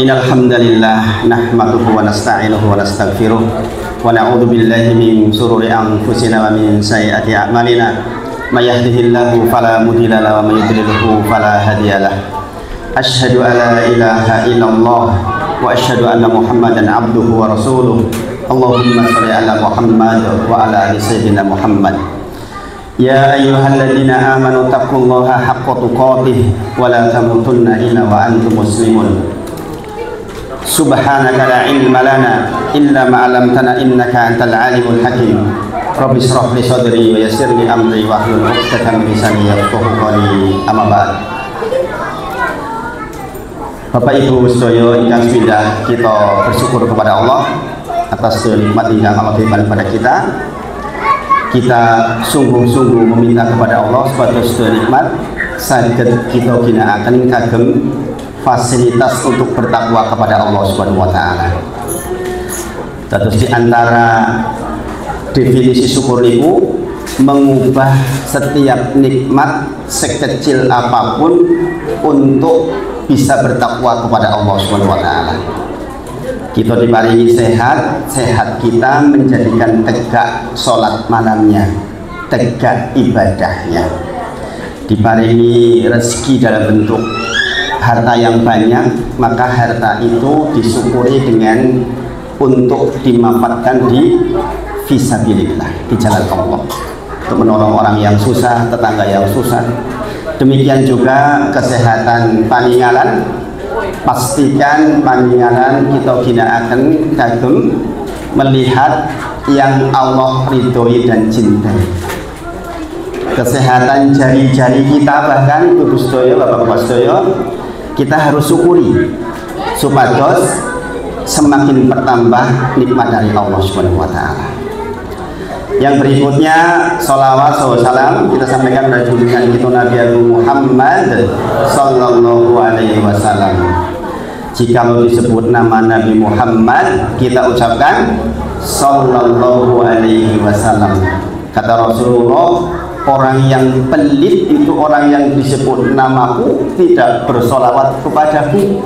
Innal hamdalillah nahmaduhu wa nasta'inuhu wa nastaghfiruh wa na'udzu billahi min shururi anfusina wa min sayyiati a'malina may yahdihillahu fala mudilla lahu wa may yudlilhu fala hadiyalah. Asyhadu an la ilaha illallah wa asyhadu anna Muhammadan abduhu wa rasuluh. Allahumma shalli ala Muhammad wa ala ali sayyidina Muhammad. Ya ayyuhalladzina amanu taqullaha haqqa tuqatih wa la tamutunna illa wa antum muslimun. Subhanaka la ilma lana illa ma 'allamtana innaka antal alimul hakim. Rabbi shrah li sadri wa yassir li amri wa hlul 'uqdatam min lisani yafqahu qawli. Amma ba'd. Bapak Ibu sedaya ingkang sepindah, kita bersyukur kepada Allah atas nikmat yang Allah berikan kepada kita. Kita sungguh-sungguh meminta kepada Allah sebagai sebuah nikmat saged kita ginakaken kagem fasilitas untuk bertakwa kepada Allah Subhanahu wa taala. Terus di antara definisi syukur itu mengubah setiap nikmat sekecil apapun untuk bisa bertakwa kepada Allah Subhanahu wa taala. Kita diparingi sehat, sehat kita menjadikan tegak sholat malamnya, tegak ibadahnya. Diparingi rezeki dalam bentuk harta yang banyak, maka harta itu disyukuri dengan untuk dimanfaatkan di fisabilillah, di jalan Allah, untuk menolong orang yang susah, tetangga yang susah. Demikian juga kesehatan paninggalan, pastikan paninggalan kita ginakaken kagem melihat yang Allah ridhoi dan cintai. Kesehatan jari-jari kita, bahkan Ibu sedaya, Bapak-bapak sedaya, kita harus syukuri supados semakin bertambah nikmat dari Allah Subhanahu wa taala. Yang berikutnya sholawat salam kita sampaikan dari junjungan kita Nabi Muhammad sallallahu alaihi wasallam. Jika mau disebut nama Nabi Muhammad, kita ucapkan sallallahu alaihi wasallam. Kata Rasulullah, orang yang pelit itu orang yang disebut namaku tidak bersolawat kepadaku.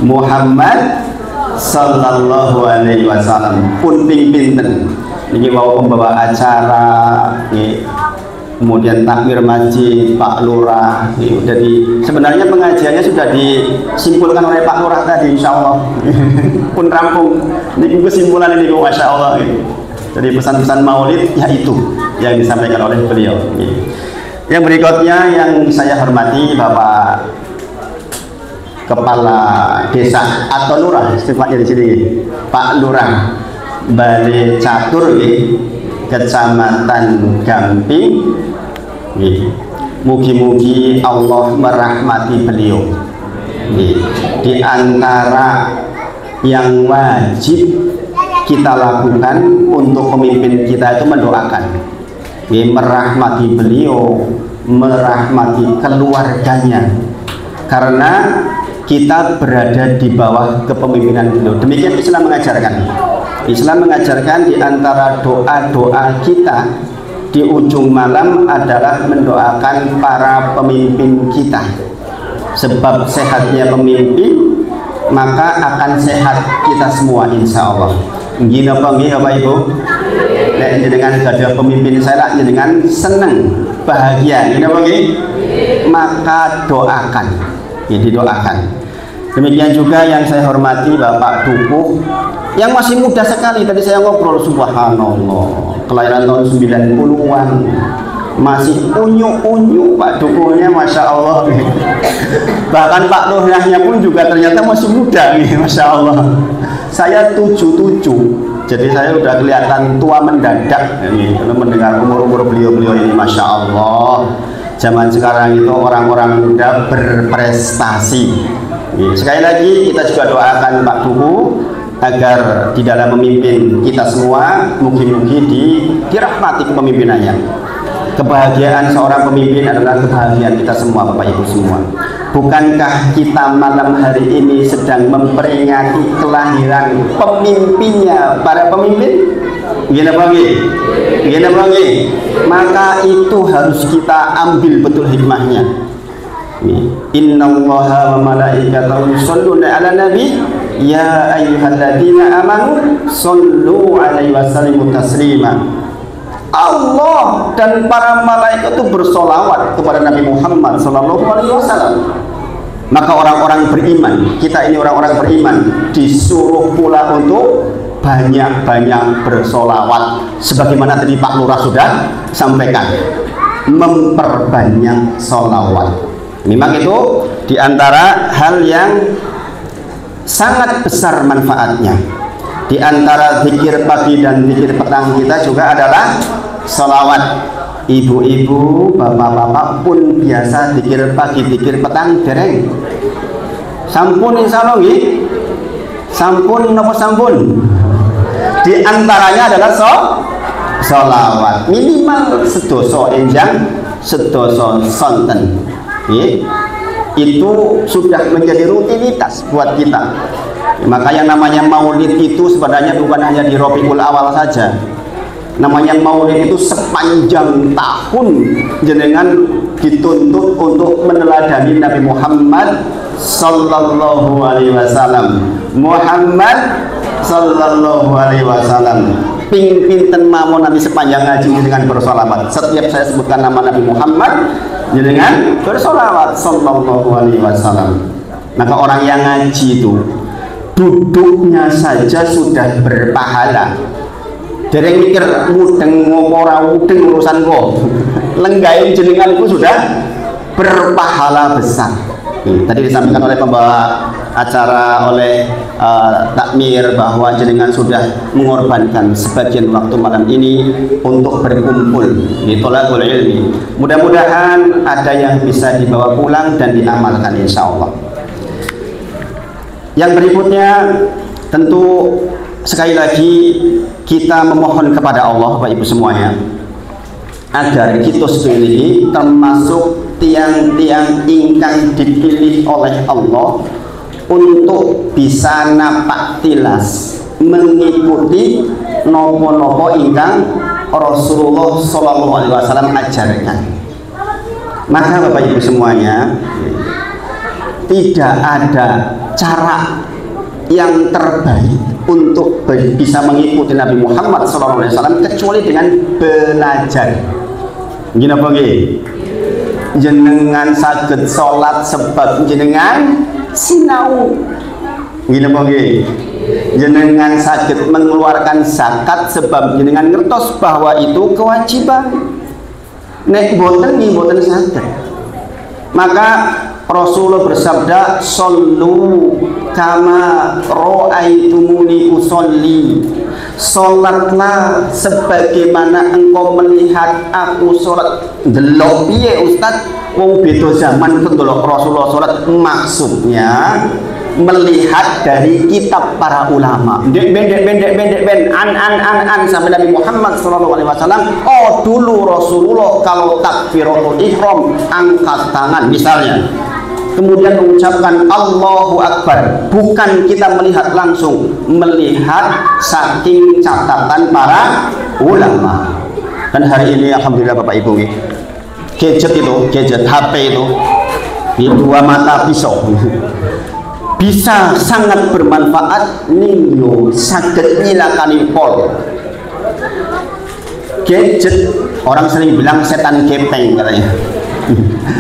Muhammad sallallahu alaihi wasallam pun pinten ini bawa pembawa acara nih, kemudian takmir masjid Pak Lurah nih. Jadi sebenarnya pengajiannya sudah disimpulkan oleh Pak Lurah tadi, insya Allah pun rampung ini kesimpulan ini, masya Allah nih. Jadi pesan-pesan maulid yaitu yang disampaikan oleh beliau. Yang berikutnya yang saya hormati Bapak Kepala Desa atau Lurah, sifatnya di sini Pak Lurah Bale Catur, Kecamatan Gamping. Mugi-mugi Allah merahmati beliau. Di antara yang wajib kita lakukan untuk pemimpin kita itu mendoakan, merahmati beliau, merahmati keluarganya, karena kita berada di bawah kepemimpinan beliau. Demikian Islam mengajarkan. Islam mengajarkan di antara doa-doa kita di ujung malam adalah mendoakan para pemimpin kita. Sebab sehatnya pemimpin, maka akan sehat kita semua insya Allah. Gini apa Bapak Ibu? Nek dengan gadah pemimpin saya dengan senang, bahagia. Gini apa maka doakan. Jadi doakan. Demikian juga yang saya hormati Bapak Dukuh yang masih muda sekali. Tadi saya ngobrol, subhanallah, kelahiran tahun 90-an, masih unyu-unyu Pak Dukuhnya, masya Allah. Bahkan Pak Lurahnya pun juga ternyata masih muda nih, masya Allah. Saya 77, jadi saya udah kelihatan tua mendadak ini mendengar umur-umur beliau-beliau ini, masya Allah. Zaman sekarang itu orang-orang muda berprestasi. Sekali lagi kita juga doakan Pak Dukuh agar di dalam memimpin kita semua mugi-mugi dirahmati kepemimpinannya. Kebahagiaan seorang pemimpin adalah kebahagiaan kita semua, Bapak Ibu semua. Bukankah kita malam hari ini sedang memperingati kelahiran pemimpinnya para pemimpin? Gini bagi. Maka itu harus kita ambil betul hikmahnya. Innallaha wa malaikatahu yusholluna 'alan nabi ya ayyuhalladzina amanu shollu 'alaihi wa sallimu taslima. Allah dan para malaikat itu bersolawat kepada Nabi Muhammad sallallahu alaihi wasallam. Maka orang-orang beriman, kita ini orang-orang beriman, disuruh pula untuk banyak-banyak bersolawat. Sebagaimana tadi Pak Lurah sudah sampaikan, memperbanyak solawat. Memang itu diantara hal yang sangat besar manfaatnya. Di antara zikir pagi dan zikir petang kita juga adalah solawat. Ibu-ibu, bapak-bapak pun biasa zikir pagi, zikir petang dereng. Sampun insyaallah nggih. Sampun napa sampun? Di antaranya adalah solawat. Minimal sedoso enjang, sedoso sonten. Itu sudah menjadi rutinitas buat kita. Maka yang namanya maulid itu sebenarnya bukan hanya di Rabiul Awal saja. Namanya maulid itu sepanjang tahun jenengan dituntut untuk meneladani Nabi Muhammad sallallahu alaihi wasallam. Muhammad sallallahu alaihi wasallam. Pinten mawon nanti sepanjang ngaji dengan bersolawat. Setiap saya sebutkan nama Nabi Muhammad dengan bersolawat sallallahu alaihi wasallam. Maka orang yang ngaji itu duduknya saja sudah berpahala. Dereng mikir mudeng ngopo ora mudeng urusan kok. Lenggahin jenengan itu sudah berpahala besar. Tadi disampaikan oleh pembawa acara oleh takmir bahwa jenengan sudah mengorbankan sebagian waktu malam ini untuk berkumpul di thalabul ilmi. Mudah-mudahan ada yang bisa dibawa pulang dan diamalkan insya Allah. Yang berikutnya tentu sekali lagi kita memohon kepada Allah Bapak Ibu semuanya agar kita sendiri termasuk tiang-tiang ingkang dipilih oleh Allah untuk bisa napak tilas mengikuti nopo-nopo ingkang Rasulullah Shallallahu Alaihi Wasallam ajarkan. Maka Bapak Ibu semuanya, tidak ada cara yang terbaik untuk bisa mengikuti Nabi Muhammad SAW kecuali dengan belajar. Gini apa nggih? Jenengan saged salat sebab jenengan sinau. Gini apa nggih? Jenengan saged mengeluarkan zakat sebab jenengan ngertos bahwa itu kewajiban. Nek boten nggih boten saged. Maka Rasulullah bersabda, "Shollu kama ra'aitumuni usolli." Salatlah sebagaimana engkau melihat aku salat. Delok piye Ustaz? Wong beda zaman kedelok Rasulullah salat. Maksudnya melihat dari kitab para ulama. Bendek an sampai Nabi Muhammad SAW. Oh dulu Rasulullah kalau takbiratul ihram angkat tangan misalnya, kemudian mengucapkan Allahu Akbar, bukan kita melihat langsung, melihat saking catatan para ulama. Dan hari ini alhamdulillah Bapak Ibu, gadget HP itu di dua mata pisau bisa sangat bermanfaat ning saged nyilakani pol. Gadget orang sering bilang setan gepeng katanya.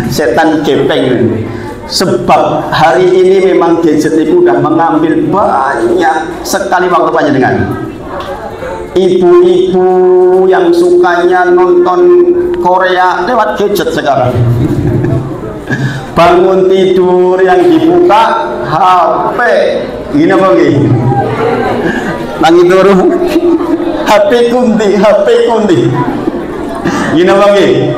Setan gepeng. Sebab hari ini memang gadget itu sudah mengambil banyak sekali waktu panjenengan. Ibu-ibu yang sukanya nonton Korea lewat gadget sekarang. Bangun tidur yang dibuka HP. Gini apa gini? Nangi turun HP kunti. Gini apa gini?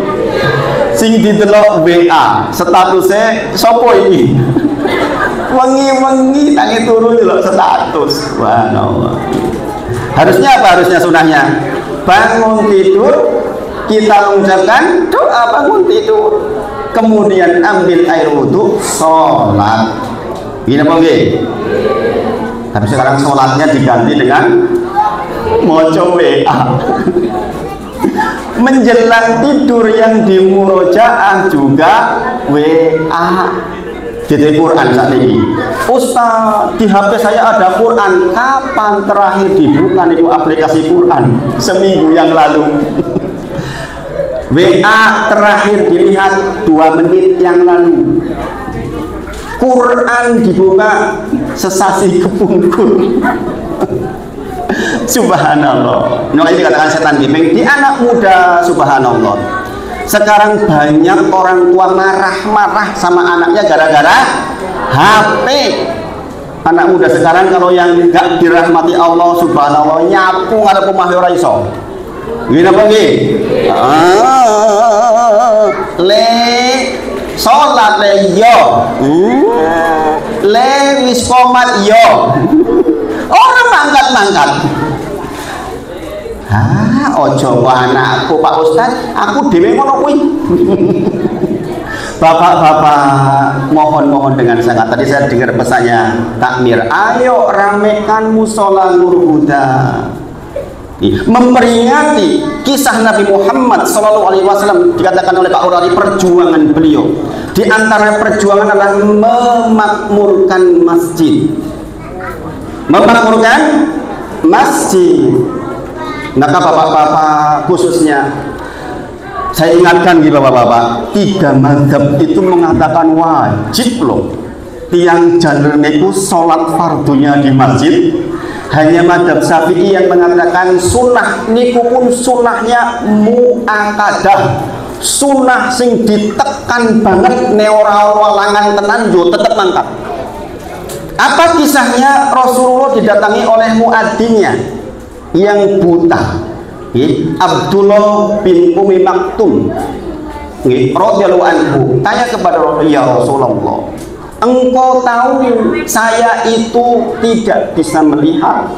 Sing didelok WA, statusnya sopo ini? Wengi-wengi tangi turun delok status. Subhanallah. Harusnya apa? Harusnya sunahnya bangun tidur kita mengucapkan doa bangun tidur, kemudian ambil air wudhu, sholat. Gini apa nggih? Tapi sekarang sholatnya diganti dengan moco WA. Menjelang tidur yang di murojaah juga WA. Jadi Quran saat ini, Ustaz, di HP saya ada Quran. Kapan terakhir dibuka itu aplikasi Quran? Seminggu yang lalu. WA terakhir dilihat 2 menit yang lalu. Quran dibuka sesasi kepungkur. Subhanallah. Nah, ini dikatakan setan gipeng di anak muda. Subhanallah. Sekarang banyak orang tua marah-marah sama anaknya gara-gara HP. Anak muda sekarang kalau yang enggak dirahmati Allah Subhanallah nyapu ngarep omah ora iso. Nggih napa nggih? Le salat le yo. Le wis komat yo. Orang mangkat-mangkat. Ojo anakku Pak Ustaz, aku dhewe ngono kuwi. Bapak-bapak, mohon dengan sangat, tadi saya dengar pesannya takmir, ayo ramekan musola Nur Huda. Memperingati kisah Nabi Muhammad SAW, dikatakan oleh Pak Urari perjuangan beliau. Di antara perjuangan adalah memakmurkan masjid. Memakmurkan masjid. Maka bapak-bapak khususnya saya ingatkan gitu bapak-bapak, 3 mazhab itu mengatakan wajib loh tiang jalur niku sholat fardunya di masjid. Hanya mazhab Syafi'i yang mengatakan sunnah niku pun sunnahnya mu'akadah, sunnah sing ditekan banget neora walangan tenan yo tetep mangkat. Apa kisahnya? Rasulullah didatangi oleh muadzinnya yang buta, Abdullah bin Umi Maktum radhiyallahu anhu, tanya kepada Rasulullah, engkau tahu saya itu tidak bisa melihat,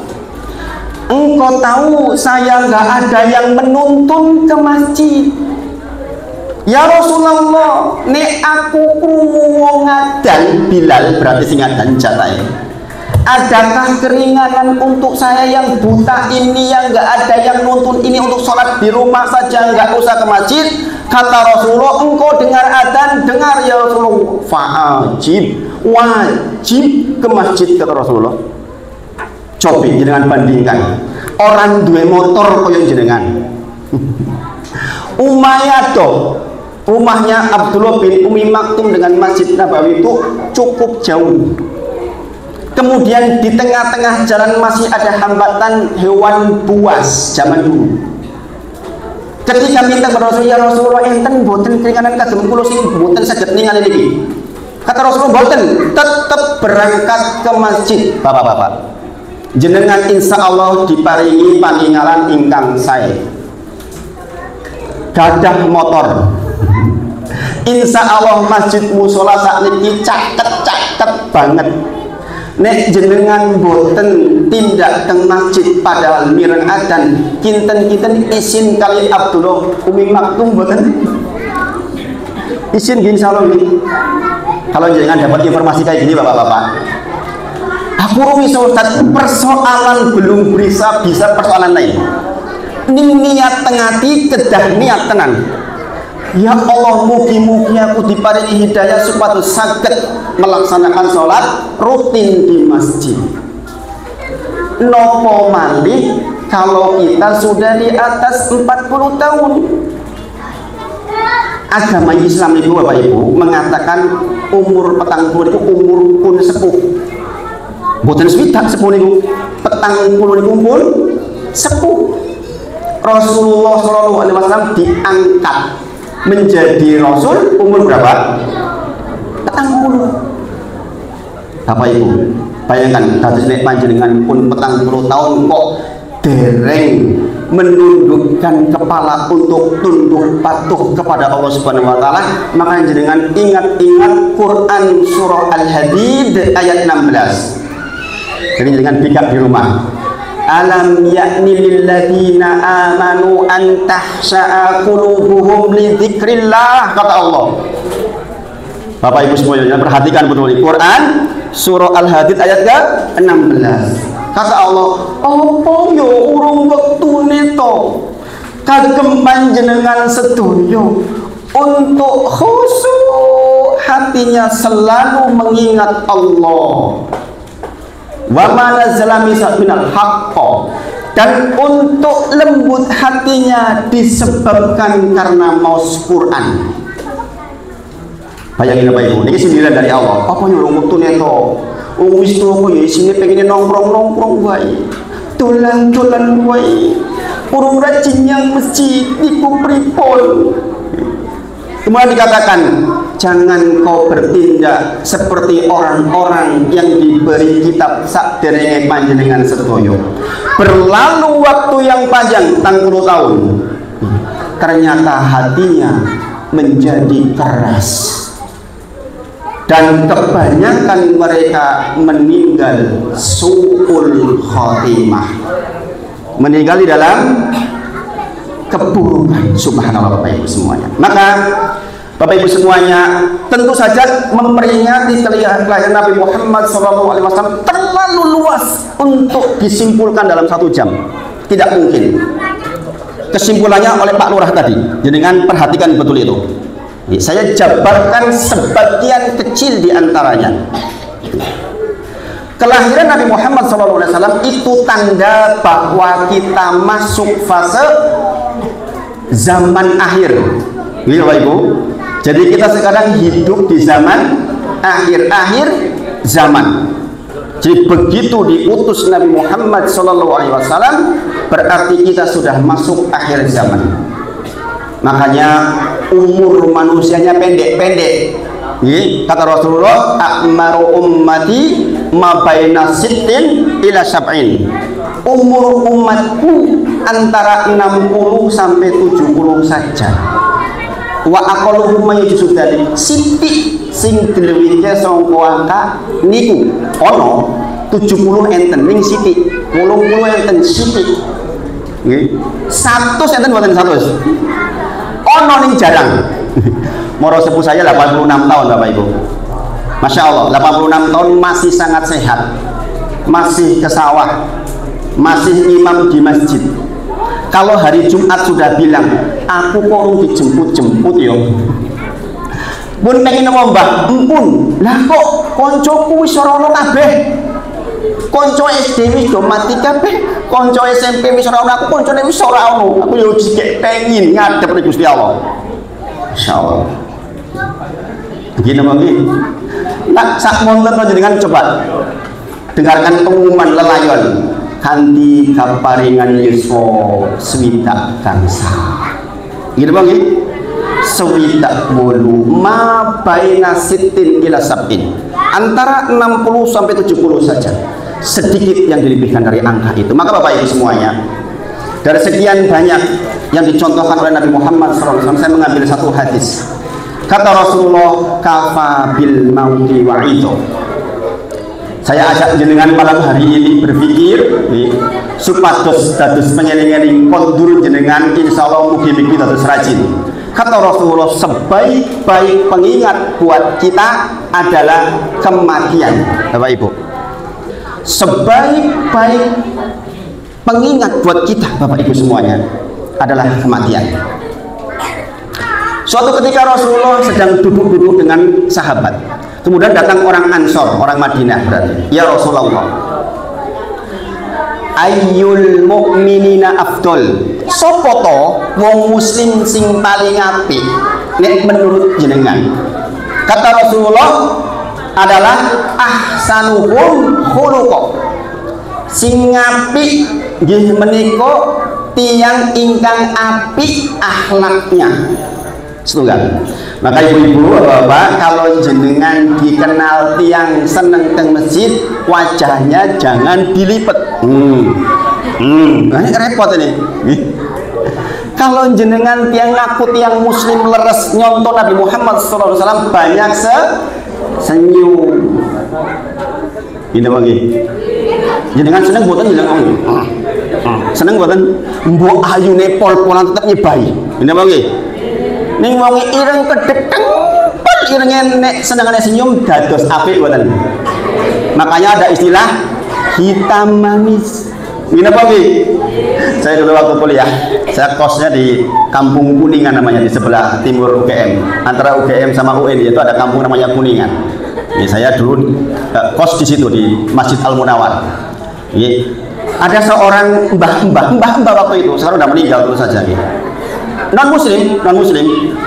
engkau tahu saya nggak ada yang menuntun ke masjid. Ya Rasulullah, nek aku krungu wong ngadan, Bilal berarti sing ngadan jatahe, adakah keringanan untuk saya yang buta ini, yang nggak ada yang nuntun ini, untuk sholat di rumah saja nggak usah ke masjid? Kata Rasulullah, engkau dengar adzan, dengar ya Rasulullah, wajib ke masjid, kata Rasulullah. Coba jenengan bandingkan, orang dua motor koyo jenengan. Umayyah toh, rumahnya Abdullah bin Umi Maktum dengan Masjid Nabawi itu cukup jauh. Kemudian di tengah-tengah jalan masih ada hambatan hewan buas zaman dulu. Ketika minta kepada Rasulullah, ya Rasulullah, enten boten keringanan kagem kula sing boten saged ningali niki. Kata Rasulullah, boten, tetap berangkat ke masjid, bapak-bapak. Jenengan insya Allah diparingi paninggalan ingkang sae. Gadah motor. Insya Allah masjid musola saat ini caket-caket banget. Nek jenengan boten tindak teng masjid padahal mireng adzan, kinten-kinten izin kali Abdullah Umi Maktum boten izin gini salon gini. Kalau jenengan dapat informasi kayak gini bapak-bapak, aku rumi Ustaz, persoalan belum bisa persoalan lain. Ini niat tengati kedah niat tenan. Ya Allah, mugi-mugi aku diparingi hidayah supaya saged melaksanakan sholat rutin di masjid. Nopo malih kalau kita sudah di atas 40 tahun. Agama Islam itu Bapak Ibu mengatakan umur petang puluh itu umur pun sepuh. Boten swidak sepuh niku, petang puluh niku pun sepuh. Rasulullah SAW diangkat menjadi Rasul umur berapa? Petang puluh. Bapak Ibu, bayangkan dados nek panjenengan pun petang puluh tahun kok dereng menundukkan kepala untuk tunduk patuh kepada Allah Subhanahu wa taala, maka jenengan ingat-ingat Quran surah Al-Hadid ayat 16. Jadi jenengan bikak di rumah. Alam yakni lilladzina amanu an tahsha'a qulubuhum li dzikrillah, kata Allah. Bapak Ibu semuanya perhatikan betul, Quran surah Al-Hadid ayat ke-16. Kata Allah, apa yo urung wektune to kagem panjenengan sedoyo untuk khusyuk hatinya selalu mengingat Allah. Wa ma nazala minal haqq, dan untuk lembut hatinya disebabkan karena maus Quran. Bayangin apa itu? Ini sindiran dari Allah. Apa nyuruh wektune to? Wis tuwa ya isine pengen nongkrong-nongkrong wae. Dolan-dolan wae. Urung rajin yang masjid iku pripun? Kemudian dikatakan, jangan kau bertindak seperti orang-orang yang diberi kitab sakderenge panjenengan sedoyo. Berlalu waktu yang panjang, 60 tahun. Ternyata hatinya menjadi keras. Dan kebanyakan mereka meninggal su'ul khotimah, meninggal di dalam keburukan. Subhanallah Bapak Ibu semuanya. Maka Bapak Ibu semuanya, tentu saja memperingati kelahiran Nabi Muhammad SAW terlalu luas untuk disimpulkan dalam 1 jam. Tidak mungkin. Kesimpulannya oleh Pak Lurah tadi, dengan perhatikan betul itu. Saya jabarkan sebagian kecil di antaranya. Kelahiran Nabi Muhammad SAW itu tanda bahwa kita masuk fase zaman akhir. Bapak Ibu. Jadi kita sekarang hidup di zaman akhir zaman. Jadi begitu diutus Nabi Muhammad SAW, berarti kita sudah masuk akhir zaman. Makanya umur manusianya pendek-pendek. Kata Rasulullah, akmaru ummati ma baina sittin ila sab'in. Umur umatku antara 60 sampai 70 saja. Wa aqalluhum mayujud dari sithik sing diluwihke sangka angka niku ana 70 enten ning sithik, 80 enten sithik. Nggih. 100 enten mboten 100. Ono ning jarang. Moro sepuh saya 86 tahun Bapak Ibu. Masya Allah, 86 tahun masih sangat sehat, masih ke sawah, masih imam di masjid. Kalau hari Jumat sudah bilang, aku kok dijemput-jemput yo. Pun pengen ngombah, empun. Lah kok koncoku wis ora ono kabeh. Konco SD wis do mati kabeh, konco SMP wis ora ono, aku koncone wis ora ono. Aku yo dikek pengin ngadep ning Gusti Allah. Insyaallah. Begini mongki. Nak sak monten panjenengan coba dengarkan pengumuman lelayon kanthi kaparingan yuswa swidak gangsa. Gitu mongki. Swidak 8 ma baina sittin ila sab'in. Antara 60 sampai 70 saja. Sedikit yang dilebihkan dari angka itu. Maka Bapak Ibu semuanya, dari sekian banyak yang dicontohkan oleh Nabi Muhammad SAW, saya mengambil satu hadis. Kata Rasulullah, kafa bil mauti wa'idho. Saya ajak jenengan malam hari ini berpikir supados dados penyeling-eling kondur jenengan, insyaallah mugi-mugi dados rajin. Kata Rasulullah, sebaik-baik pengingat buat kita adalah kematian. Bapak Ibu, sebaik-baik pengingat buat kita Bapak Ibu semuanya adalah kematian. Suatu ketika Rasulullah sedang duduk-duduk dengan sahabat, kemudian datang orang Ansor, orang Madinah berarti. Ya Rasulullah, ayyul mu'minina afdol, sapa to wong muslim sing paling apik nek menurut jenengan? Kata Rasulullah, adalah ahsanuhum khuluqa, sing apik nggih menika tiyang ingkang apik akhlaknya. Setunggal. Maka ibu-ibu, bapak, kalau jenengan dikenal tiang seneng teng masjid, wajahnya jangan dilipet. Nah, ini repot ini. Kalau jenengan tiang ngaku tiang muslim leres nyontoh Nabi Muhammad SAW, banyak senyum. Ini bagi. Jenengan seneng buatan jenengan seneng buatan mbok ayune pol-polan tetap nyebai. Ini bagi. Ning wong ireng kedek tempel irenge nek senengane senyum dados apik mboten. Makanya ada istilah hitam manis. Ini apa Bi? Saya dulu waktu kuliah, saya kosnya di Kampung Kuningan namanya, di sebelah timur UGM. Antara UGM sama UN itu ada kampung namanya Kuningan. Ini saya dulu kos di situ di Masjid Al Munawar. Ini ada seorang mbah waktu itu, sekarang udah meninggal terus saja. Non muslim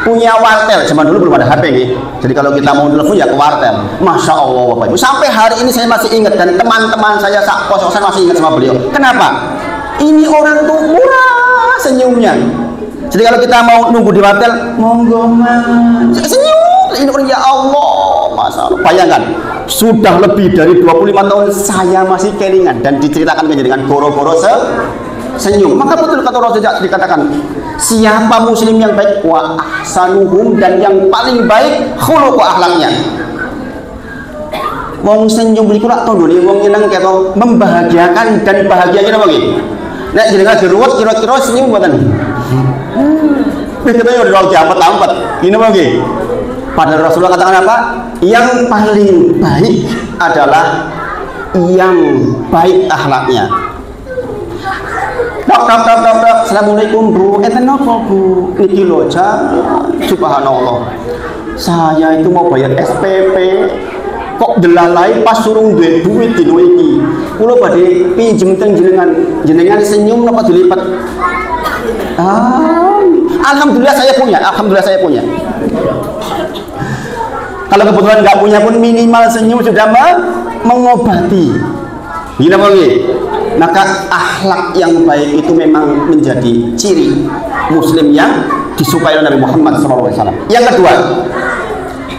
punya wartel. Zaman dulu belum ada HP nih. Jadi kalau kita mau telepon ya ke wartel. Masya Allah Bapak Ibu. Sampai hari ini saya masih ingat, dan teman-teman saya sak kos-kosan masih ingat sama beliau. Kenapa? Ini orang tuh murah senyumnya. Jadi kalau kita mau nunggu di wartel, monggo Mas, senyum. Ini orang, ya Allah, Masya Allah. Bayangkan, sudah lebih dari 25 tahun saya masih kelingan, dan diceritakan dengan goro-goro senyum. Maka betul kata Rasulullah dikatakan, siapa muslim yang baik, wa ahsanuhum, dan yang paling baik khuluq akhlaknya. Wong senyum iku lak tandane wong nyeneng keto membahagiakan dan bahagianya apa nggih? Nek jenengan diruwet kira-kira senyum mboten? Kita yo ora diampet-ampet. Ini apa nggih? Padahal Rasulullah katakan apa? Yang paling baik adalah yang baik akhlaknya. Dok, assalamualaikum Bu. Enten apa Bu? Niki lho, subhanallah. Saya itu mau bayar SPP, kok delalai pas suruh duit dino iki. Kula badhe pinjem teng jenengan senyum napa dilipat? Alhamdulillah saya punya. Kalau kebetulan nggak punya pun minimal senyum sudah mengobati. Gila lagi. Maka akhlak yang baik itu memang menjadi ciri muslim yang disukai oleh Nabi Muhammad SAW. Yang kedua,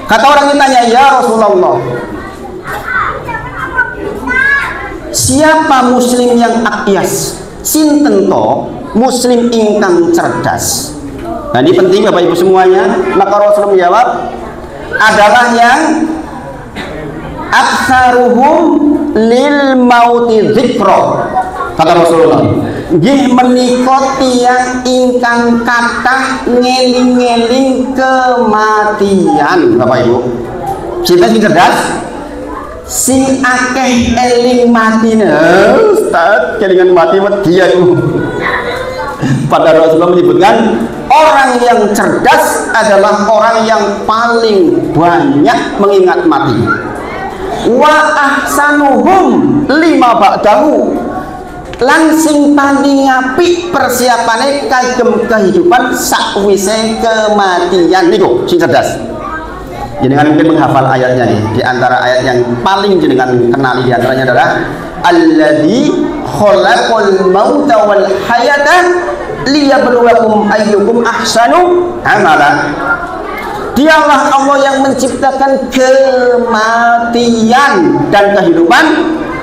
kata orang yang tanya, ya Rasulullah, siapa muslim yang akyas? Sinten to muslim ingkang cerdas? Nah ini penting Bapak Ibu semuanya. Maka Rasulullah menjawab, adalah yang aktsaruhum lil mauti dzikra. Kata Rasulullah, nggih menika tiyang ingkang kathah ngeling-eling kematian. Bapak Ibu, sinten sing cerdas? Sing akeh eling matine. Ustaz, kelingan mati wedi aku. Pada Rasulullah menyebutkan orang yang cerdas adalah orang yang paling banyak mengingat mati. Wa ahsanuhum lima ba'dahu, langsing paling apik persiapane kagem kehidupan sakwise kematian niku sing cerdas. Jenengan mungkin menghafal ayatnya nih. Di antara ayat yang paling jenengan kenali di antaranya adalah alladzi khalaqal mauta wal hayata liyabluwakum ayyukum ahsanu amala. Dialah Allah yang menciptakan kematian dan kehidupan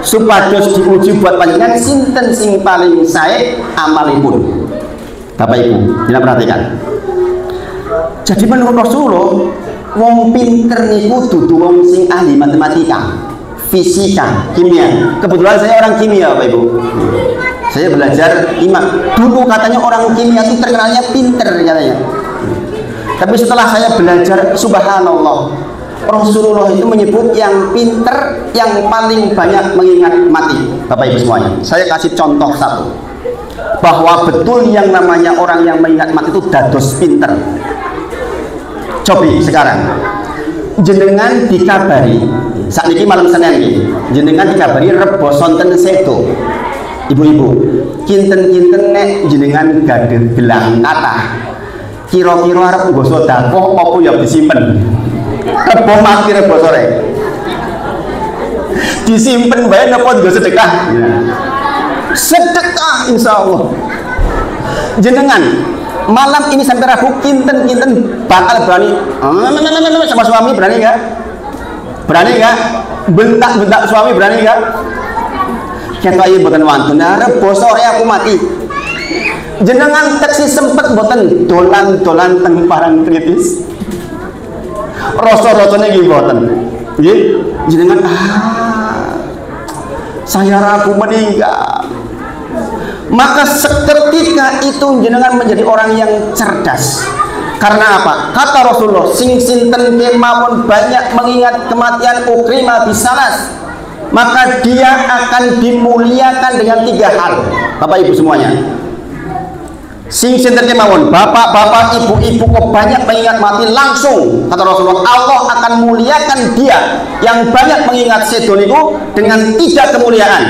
supados diuji buat panjenengan sinten sing paling sae amalipun. Bapak Ibu, jangan perhatikan. Jadi menurut Rasulullah, wong pinter niku dudu wong sing ahli matematika, fisika, kimia. Kebetulan saya orang kimia, Bapak Ibu. Saya belajar IMA. Dulu katanya orang kimia itu terkenalnya pinter katanya. Tapi setelah saya belajar, subhanallah, Rasulullah itu menyebut yang pinter yang paling banyak mengingat mati. Bapak Ibu semuanya, saya kasih contoh satu, bahwa betul yang namanya orang yang mengingat mati itu dados pinter. Cobi sekarang jenengan dikabari saat ini malam Senin ini, jenengan dikabari rebo sonten sedo. Ibu-ibu, kinten-kinten nek jenengan gadah gelang kata kira-kira arep nggo sedekah apa ya disimpen. Rebo mati rebo sore. Disimpen bae napa nggo sedekah? Sedekah insyaallah. Jenengan malam ini sampai Rabu kinten-kinten bakal berani sama suami, berani nggak? Berani nggak? Bentak-bentak suami, berani nggak? Kita ini bukan wantun, rebo sore aku mati. Jenengan teksi sempet boten dolan-dolan teng parang kritis. Rasa-rasane nggih boten. Nggih, jenengan saya ragu meninggal. Maka seketika itu jenengan menjadi orang yang cerdas. Karena apa? Kata Rasulullah, sing sinten kemawon banyak mengingat kematian ukrima bisalas, maka dia akan dimuliakan dengan 3 hal. Bapak Ibu semuanya, sing sinten kemawon, bapak-bapak, ibu-ibu kok banyak mengingat mati, langsung kata Rasulullah, Allah akan muliakan dia yang banyak mengingat sedo niku dengan 3 kemuliaan.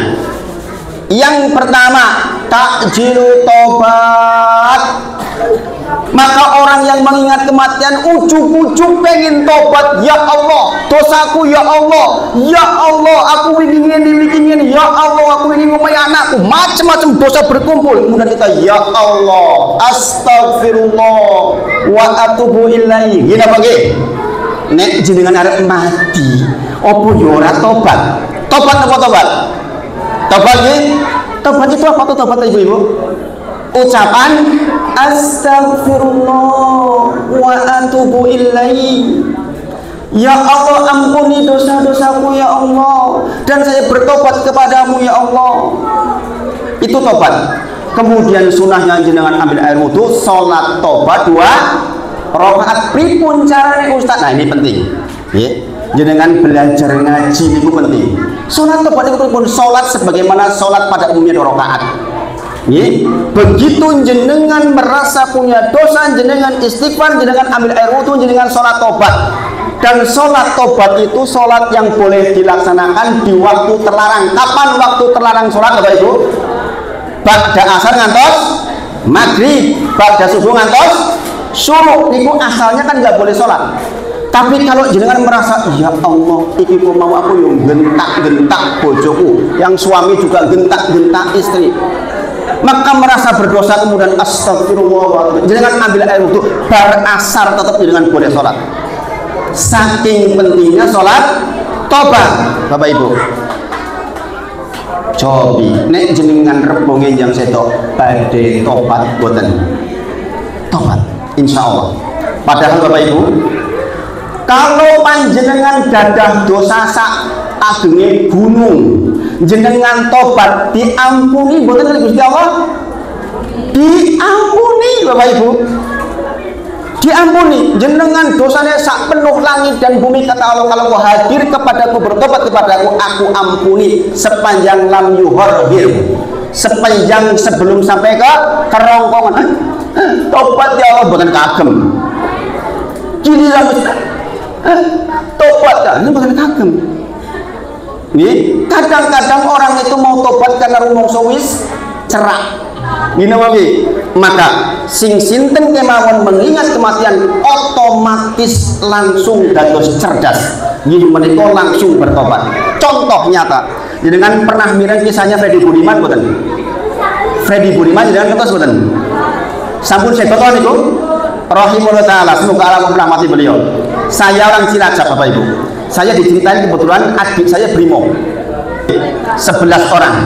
Yang pertama, takjilu tobat. Maka orang yang mengingat kematian ujug-ujug pengen tobat. Ya Allah, dosaku ya Allah, ya Allah, aku ingin ini, ya Allah, aku ingin ngomong anakku, macam-macam dosa berkumpul. Kemudian kita, ya Allah, astagfirullah wa atubu ilaihi. Gini bagi, nek jenengan arep mati, opo yo ora tobat? Tobat apa tobat? Tobat ini, tobat itu apa tuh tobat ibu-ibu? Ucapan astagfirullah wa atubu ilaihi. Ya Allah, ampuni dosa-dosaku ya Allah, dan saya bertobat kepadamu ya Allah. Itu tobat. Kemudian sunahnya jenengan ambil air wudhu, sholat tobat 2 rakaat. Pripun carane Ustaz? Nah ini penting. Ya. Jenengan belajar ngaji itu penting. Sholat tobat itu pun sholat sebagaimana sholat pada umumnya 2 rakaat. Begitu jenengan merasa punya dosa, jenengan istighfar, jenengan ambil air wudhu, jenengan sholat tobat. Dan sholat tobat itu sholat yang boleh dilaksanakan di waktu terlarang. Kapan waktu terlarang sholat Bapak Ibu? Ba'da asar ngantos maghrib, ba'da subuh ngantos suruh. Itu asalnya kan nggak boleh sholat. Tapi kalau jenengan merasa, ya Allah, iki kok mau aku yang gentak-gentak bojoku, yang suami juga gentak-gentak istri, maka merasa berdosa, kemudian astagfirullah, jenengan ambil air wudhu, bar asar tetap jenengan boleh sholat. Saking pentingnya sholat tobat. Bapak Ibu, cobi nek jenengan rebonge yang sedo badhe tobat boten tobat insya Allah. Padahal Bapak Ibu, kalau panjenengan gadah dosa sak agenge gunung, jenengan tobat diampuni boten oleh Gusti Allah? Diampuni Bapak Ibu, diampuni. Jenengan dosanya sak penuh langit dan bumi, kata Allah, kalau kau hadir kepadaku, bertobat kepadaku, aku ampuni sepanjang lam yuhorhir, sepanjang sebelum sampai ke kerongkongan. Tobat ya Allah bukan kagem, kini tobat kan ini bukan kagem. Nih, kadang-kadang orang itu mau tobat karena rumongso wis cerak. Gini wae. Maka sing sinten kemawon mengingat kematian otomatis langsung dados cerdas. Nggih menika langsung bertobat. Contoh nyata. Jenengan pernah mireng kisahnya Freddy Budiman boten? Freddy Budiman jenengan ngertos boten? Sampun saya betul niku. Rahimahullah taala, semoga Allah merahmati beliau. Saya orang Cilacap Bapak Ibu. Saya diceritain kebetulan adik saya Brimo. 11 orang.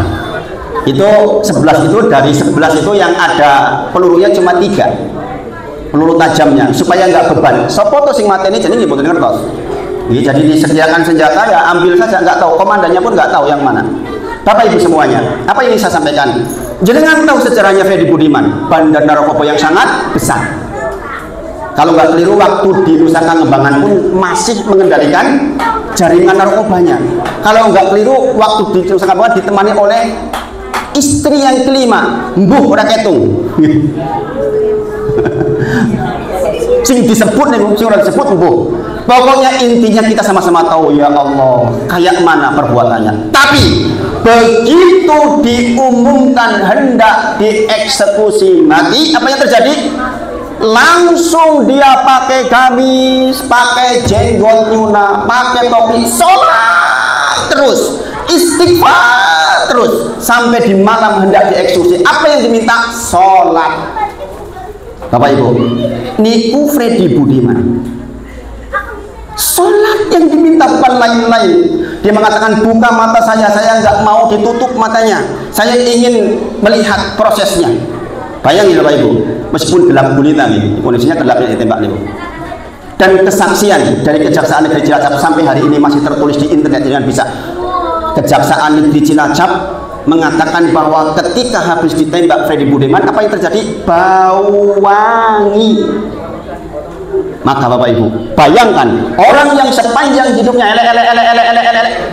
Itu 11 itu dari 11 itu yang ada pelurunya cuma 3. Peluru tajamnya supaya nggak beban. Sopo to sing mateni jadi nggih mboten ngertos. Jadi disediakan senjata ya ambil saja, nggak tahu komandannya pun nggak tahu yang mana. Bapak Ibu semuanya, apa yang saya sampaikan? Jenengan tahu sejarahnya Freddy Budiman, bandar narkoba yang sangat besar. Kalau nggak keliru waktu di Nusa Kambangan pun masih mengendalikan jaringan narkobanya. Kalau nggak keliru waktu di Nusa Kambangan ditemani oleh istri yang kelima, Mbuh ora ketung. Sing disebut nih, sing ora disebut Mbuh. Pokoknya intinya kita sama-sama tahu ya Allah kayak mana perbuatannya. Tapi begitu diumumkan hendak dieksekusi mati, apa yang terjadi? Langsung dia pakai gamis, pakai jenggot nyuna, pakai topi, sholat terus, istighfar terus sampai di malam hendak dieksekusi. Apa yang diminta? Sholat. Bapak Ibu, niku Freddy Budiman. Sholat yang diminta bukan lain-lain. Dia mengatakan buka mata saya nggak mau ditutup matanya, saya ingin melihat prosesnya. Bayangin Bapak Ibu, meskipun gelap gulita nih, kondisinya gelap yang ditembak nih. Dan kesaksian dari Kejaksaan Negeri Cilacap sampai hari ini masih tertulis di internet, dengan bisa. Kejaksaan Negeri Cilacap mengatakan bahwa ketika habis ditembak Freddy Budiman, apa yang terjadi? Bau wangi. Maka Bapak Ibu, bayangkan orang yang sepanjang hidupnya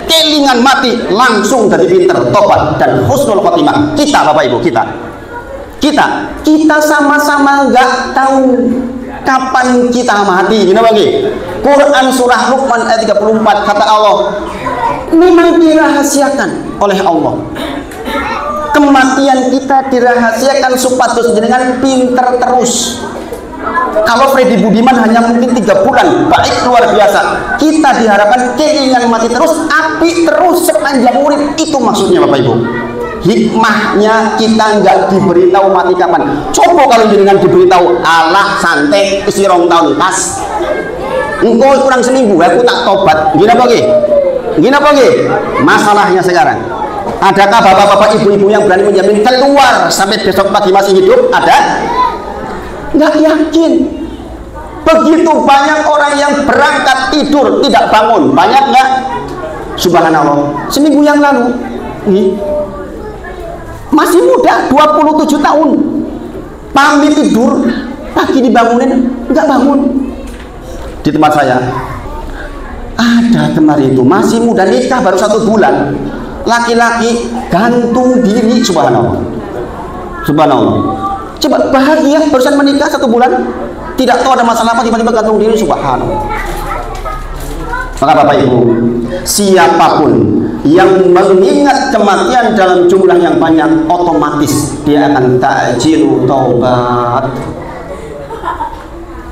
kelingan mati langsung jadi pinter, tobat dan husnul khotimah. Kita Bapak Ibu, kita sama-sama nggak tahu kapan kita mati. Gini bagi Quran surah Luqman ayat 34 kata Allah, memang dirahasiakan oleh Allah. Kematian kita dirahasiakan supados jenengan pinter terus. Kalau Freddy Budiman hanya mungkin 3 bulan, baik luar biasa. Kita diharapkan kelingan mati terus, api terus sepanjang urip. Itu maksudnya Bapak Ibu. Hikmahnya kita nggak diberitahu mati kapan. Coba kalau jenengan diberitahu, alah santai isi rong tahun pas. Engkau kurang seminggu, aku tak tobat. Gini apa lagi? Masalahnya sekarang, adakah bapak-bapak ibu-ibu yang berani menjamin keluar sampai besok pagi masih hidup? Ada? Nggak yakin. Begitu banyak orang yang berangkat tidur tidak bangun. Banyak nggak? Subhanallah. Seminggu yang lalu nih, masih muda 27 tahun, pamit tidur, pagi dibangunin nggak bangun. Di tempat saya ada kemarin itu masih muda, nikah baru 1 bulan, laki-laki gantung diri. Subhanallah. Coba bahagia barusan menikah 1 bulan, tidak tahu ada masalah apa, tiba-tiba gantung diri. Subhanallah. Maka Bapak Ibu, siapapun yang mengingat kematian dalam jumlah yang banyak, otomatis dia akan ta'jilu taubat.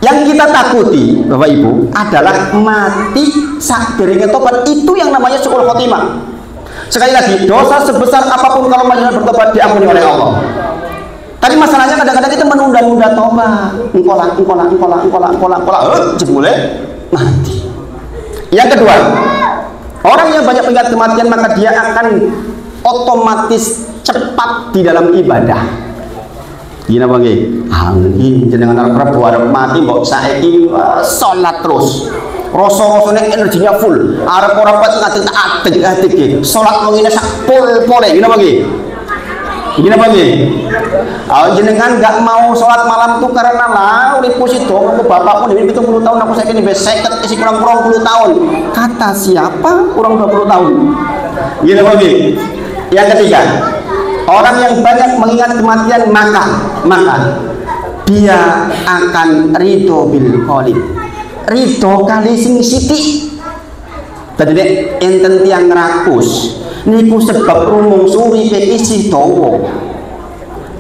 Yang kita takuti Bapak Ibu adalah mati sakderenge tobat. Itu yang namanya su'ul khotimah. Sekali lagi, dosa sebesar apapun kalau manusia bertobat diampuni oleh Allah. Tapi masalahnya kadang-kadang kita menunda-nunda tobat. Engkola, jebule mati. Yang kedua, orang yang banyak mengingat kematian maka dia akan otomatis cepat di dalam ibadah. Gini apa nggih? Angin jenengan arep arep mati mbok saiki salat terus. Rasa-rasane energinya full. Arep ora pat ngadeg-adeg. Salat mengene sak pol-pole. Gini apa nggih? Gini apa nggih? Jenengan nggak mau sholat malam tuh karena lah uripku sido aku bapakku dari 70 tahun, aku saiki wis 50 isi kurang 20 tahun. Kata siapa? Kurang 20 tahun. Gini apa nggih? Yang ketiga, orang yang banyak mengingat kematian maka dia akan ridho bil qalil. Ridho kali sing sithik. Dadi nek enten tiyang rakus niku sebab rumong suri isih dawa.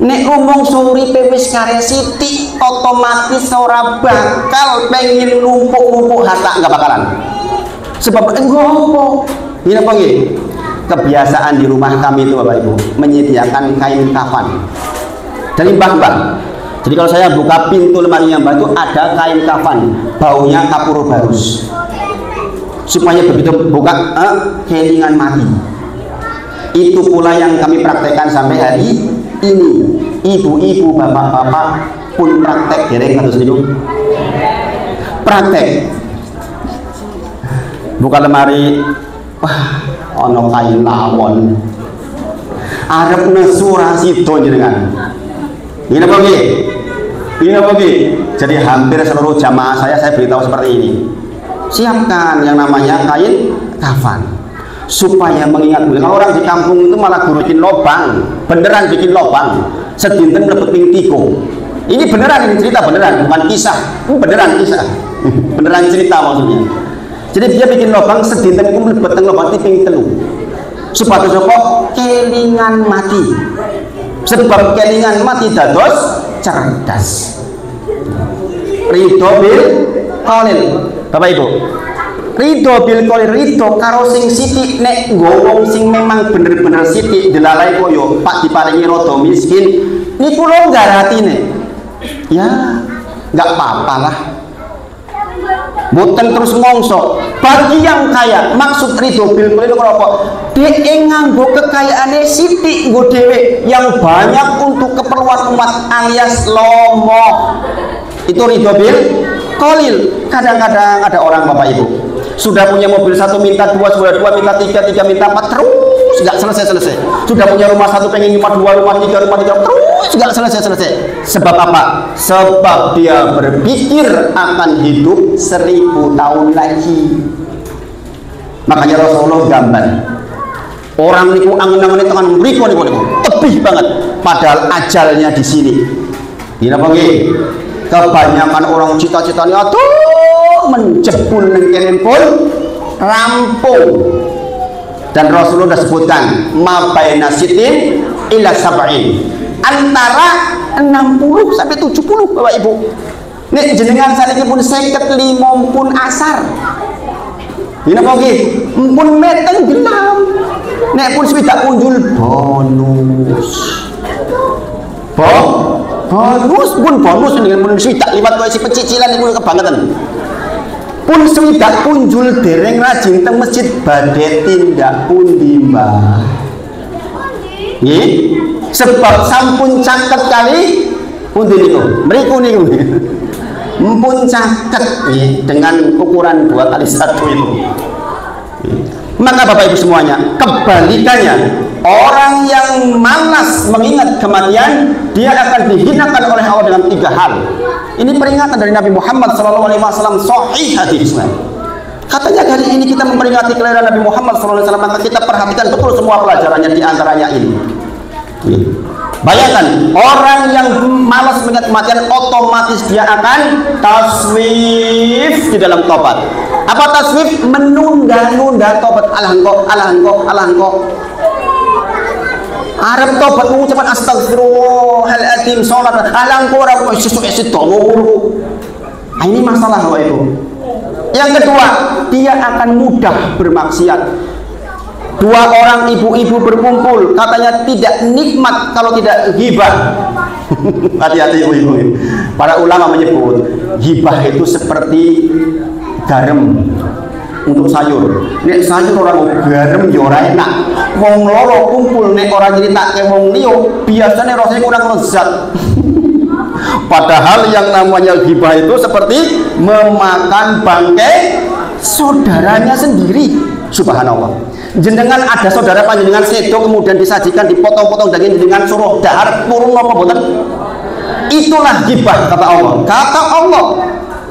Nek rumong suri wis karya sithik, otomatis ora bakal pengen numpuk-numpuk harta, nggak bakalan. Sebab ngopo? Ini apa nggih? Kebiasaan di rumah kami itu Bapak Ibu menyediakan kain kafan dari mbah-mbah. Jadi kalau saya buka pintu lemarinya mbah itu ada kain kafan, baunya kapur barus, supaya begitu buka kelingan mati. Itu pula yang kami praktekkan sampai hari ini. Ibu-ibu, bapak-bapak pun praktek dereng kados niku. Praktek buka lemari, wah ono kain lawon arep nesu ra sida jenengan. Ini apa nggih? Ini apa nggih? Jadi hampir seluruh jamaah saya beritahu seperti ini. Siapkan yang namanya kain kafan supaya mengingat. Kalau orang di kampung itu malah bikin lobang, beneran bikin lobang, sedinten mlebet ping 3. Ini beneran, ini cerita beneran, bukan kisah. Ini beneran kisah. Beneran cerita maksudnya. Jadi dia bikin lubang sedinten itu mlebet teng lubang ping 3. Supados apa? Kelingan mati. Sebab kelingan mati dados cerdas. Ridho bil qalil. Bapak Ibu, ridho bil qalil, ridho karo sing sithik. Nek nggo sing memang bener-bener sithik delalai koyo Pak diparingi rada miskin, niku longgar atine. Ya, nggak apa-apa lah. Boten terus ngongso. Bagi yang kaya, maksud ridho bil qalil apa? Dhek nganggo kekayaane sithik nggo dhewe yang banyak untuk keperluan umat alias lomo. Itu ridho bil qalil. Kadang-kadang ada orang Bapak Ibu sudah punya mobil 1 minta 2, sudah 2 minta 3, 3 minta 4, terus terus nggak selesai. Sudah punya rumah satu, pengen rumah dua, rumah tiga, terus nggak selesai. Sebab apa? Sebab dia berpikir akan hidup 1000 tahun lagi. Makanya Rasulullah gambar orang niku angen-angen tekan mriku niku tebih banget, padahal ajalnya di sini. Gila bagi kebanyakan orang cita-citanya tuh menjebul neng kene pun rampung. Dan Rasulullah sudah sebutkan ma baina sitin ila sab'in, antara 60 sampai 70 Bapak Ibu. Nek jenengan sakniki pun 55 pun asar. Gila bagi pun meteng gelam. Nek pun swidak punjul bonus. Bonus dengan pun swidak liwat kowe si pecicilan iku kebangetan. Pun swidak punjul dereng rajin teng masjid badhe tindak pundi Mbah. Nggih, sebab sampun caket kali pundi niku. Mriku niku. Mumpun caket nggih dengan ukuran 2x1 itu. Maka Bapak Ibu semuanya, kebalikannya, orang yang malas mengingat kematian, dia akan dihinakan oleh Allah dengan 3 hal. Ini peringatan dari Nabi Muhammad SAW, sahih hadisnya. Katanya hari ini kita memperingati kelahiran Nabi Muhammad SAW, maka kita perhatikan betul semua pelajarannya, di antaranya ini. Bayangkan, orang yang malas mengingat kematian, otomatis dia akan taswif di dalam tobat. Apa taswif? Menunda-nunda tobat. Alah engkau. Arab tobat mengucapkan astagfirullahaladzim, sholat. Alah engkau orang sesuk-esuk tolong. Ini masalah Bapak Ibu. Yang kedua, dia akan mudah bermaksiat. 2 orang ibu-ibu berkumpul, katanya tidak nikmat kalau tidak ghibah. Hati-hati ibu-ibu. Para ulama menyebut ghibah itu seperti garam untuk sayur. Nek sayur orang garam ya ora enak. Wong loro kumpul nek ora nyritake wong liya, biasanya rasanya kurang lezat. Padahal yang namanya ghibah itu seperti memakan bangkai saudaranya sendiri. Subhanallah. Jenengan ada saudara panjenengan sedo kemudian disajikan dipotong-potong daging jenengan suruh dahar purun apa boten? Itulah ghibah kata Allah.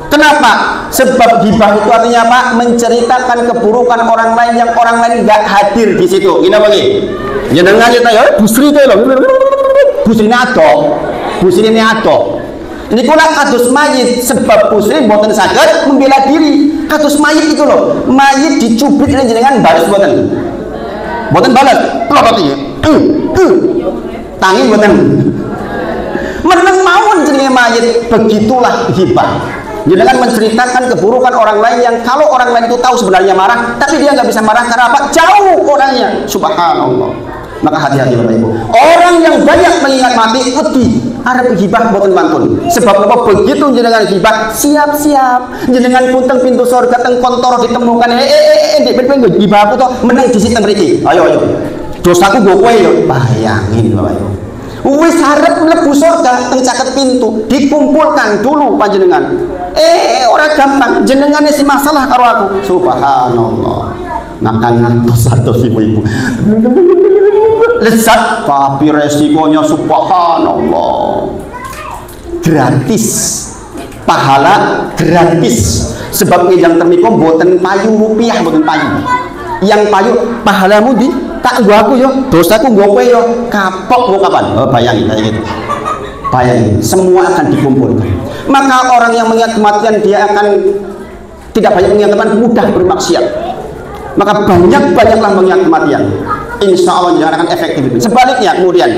Kenapa? Sebab ghibah itu artinya apa? Menceritakan keburukan orang lain yang orang lain nggak hadir di situ. Gini bagi? Jenengan kita ya busri itu loh. Busrine ado. Ini kula kados mayit, sebab pusri mboten saged membela diri. Kados mayit itu loh, mayit dicubit ini jenengan balas mboten balas, plot iki. Tangi mboten. Meneng mawon jenenge mayit, begitulah ghibah. Jenengan menceritakan keburukan orang lain yang kalau orang lain itu tahu sebenarnya marah, tapi dia nggak bisa marah karena apa? Jauh orangnya. Subhanallah. Maka hati-hati Bapak Ibu. Orang yang banyak mengingat mati wedi arep ghibah mboten mantun. Sebab apa? Begitu jenengan ghibah, siap-siap jenengan punteng pintu surga teng kontoro ditemukan. Ndek ben ghibah aku to meneng di teng mriki. Ayo. Dosaku nggo kowe yo. Bayangin Bapak Ibu. Wis arep mlebu surga teng caket pintu, dikumpulkan dulu panjenengan. Ora gampang. Jenengan isi masalah karo aku. Subhanallah. Makan ngantos ibu-ibu. Lezat tapi resikonya subhanallah. Gratis. Pahala gratis. Sebab yang termikom boten payu rupiah, boten payu. Yang payu pahalamu di tak gua aku yo, dosaku gua kowe yo. Kapok mau kapan? Oh, bayangin kayak gitu. Bayangin, semua akan dikumpulkan. Maka orang yang mengingat kematian dia akan tidak banyak mengingat kematian, mudah bermaksiat. Maka banyaklah mengingat kematian. Insya Allah jangan akan efektif. Sebaliknya kemudian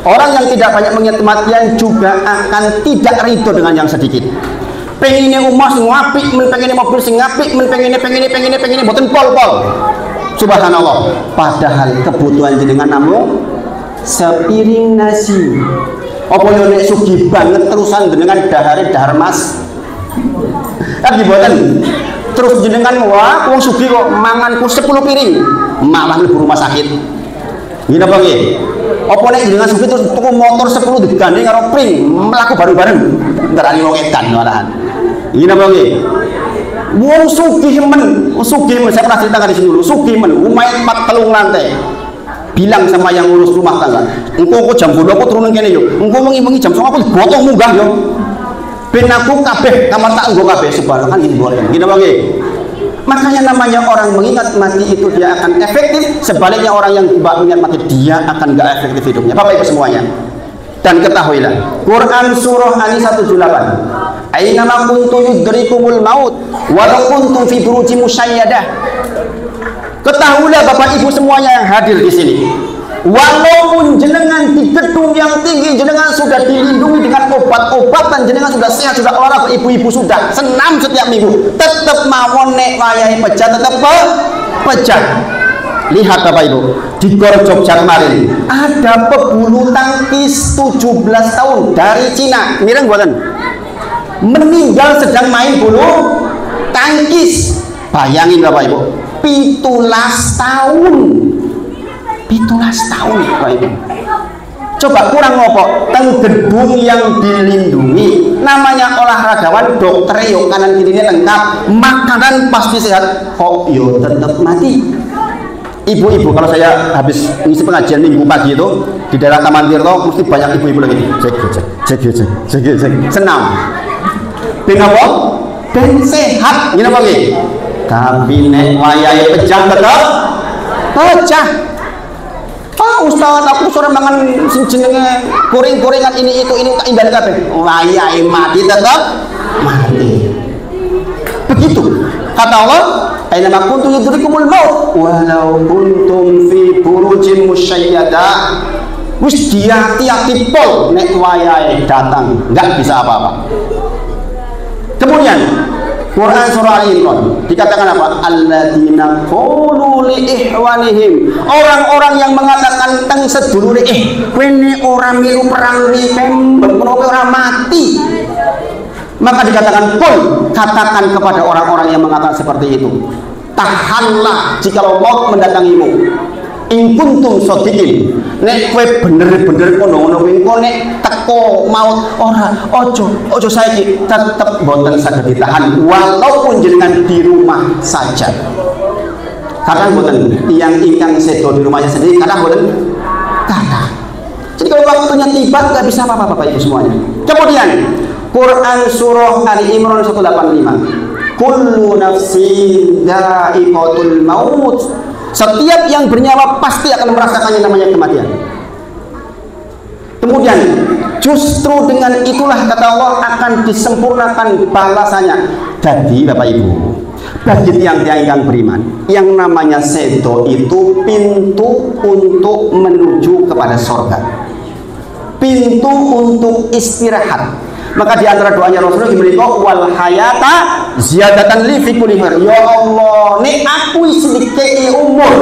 orang yang tidak banyak mengingat kematian juga akan tidak ridho dengan yang sedikit. Pengennya umas ngapik, pengennya mobil sing ngapik, pengennya boten pol. Subhanallah. Padahal kebutuhan jenengan namun sepiring nasi. Apa yo nek sugih banget terusan jenengan dahar mas. Kan diboten. Terus jenengan wah wong sugih kok manganku 10 piring, malah mlebu rumah sakit. Ngene apa nggih? Apa nek jenengan sugih terus tuku motor 10 digandeng karo pring, mlaku bareng-bareng. Ntarani wong edan malahan. Ngene apa nggih? Wong sugih men, saya pernah ceritakan di sini dulu. Sugih men, omahe 4 lantai. bilang sama yang ngurus rumah tangga, engko jam 10 aku turun kene yo, engko wengi-wengi jam 09 aku digotong munggah yo. Ben aku kabeh kamar tak nggo kabeh sebarangan iki mboten. Gini wae. Makanya namanya orang mengingat mati itu dia akan efektif, sebaliknya orang yang tidak mengingat mati dia akan gak efektif hidupnya. Bapak Ibu semuanya. Dan ketahuilah, Quran surah An-Nisa 78. Ainama kuntum yudrikumul maut walau kuntum fi burujin musyayyadah. Ketahuilah Bapak Ibu semuanya yang hadir di sini. Walaupun jenengan di gedung yang tinggi, jenengan sudah dilindungi dengan obat-obatan, jenengan sudah sehat, sudah olahraga, ibu-ibu sudah senam setiap minggu, tetap mawon nek wayahe pejat, tetap pejat. Lihat Bapak Ibu, di Gor Jogja kemarin ada pebulu tangkis 17 tahun dari Cina, mireng buatan, meninggal sedang main bulu tangkis. Bayangin Bapak Ibu, 17 tahun. 17 tahun Bapak Ibu. Coba kurang ngopo teng gedung yang dilindungi, namanya olahragawan, dokter yo kanan kirinya lengkap, makanan pasti sehat, kok yo tetap mati. Ibu-ibu, kalau saya habis ngisi pengajian minggu pagi itu di daerah Taman Tirto, mesti banyak ibu-ibu lagi cek senam dengan apa? Ben sehat gini apa lagi? Tapi nek wayahe pejah tetap pecah. Ustaz, aku sore mangan sing jenenge goreng-gorengan ini itu tak indah kabeh. Wayahe mati tetap mati. Begitu kata Allah, ainama kuntum yudrikumul maut walau kuntum fi burujin musyayyadah. Wis diati-ati pol nek wayahe datang, enggak bisa apa-apa. Kemudian Quran surah Al-Imran dikatakan apa? Alladzina qulu li ihwanihim, orang-orang yang mengatakan teng sedulure kene ora milu perang tembak menawa ora mati. Maka dikatakan pun katakan kepada orang-orang yang mengatakan seperti itu, tahanlah jikalau maut mendatangimu. In kuntum shodiqin, nek kowe bener-bener ngono-ngono engko nek teko maut ora ojo saiki tetep boten saged ditahan walaupun jenengan di rumah saja. Kadang boten tiyang ingkang sedo di rumahnya sendiri, kadang boten kadang. Jadi kalau waktunya tiba nggak bisa apa-apa Bapak Ibu semuanya. Kemudian Quran surah Ali Imran 185. Kullu nafsin dha'iqatul maut. Setiap yang bernyawa pasti akan merasakannya namanya kematian. Kemudian justru dengan itulah kata Allah akan disempurnakan balasannya. Jadi Bapak Ibu, bagi tiang-tiang yang beriman, yang namanya sedo itu pintu untuk menuju kepada surga, pintu untuk istirahat. Maka di antara doanya Rasulullah diberikan wal hayata ziyadatan li fi kulli khair. Ya Allah, nek aku sedikit umur,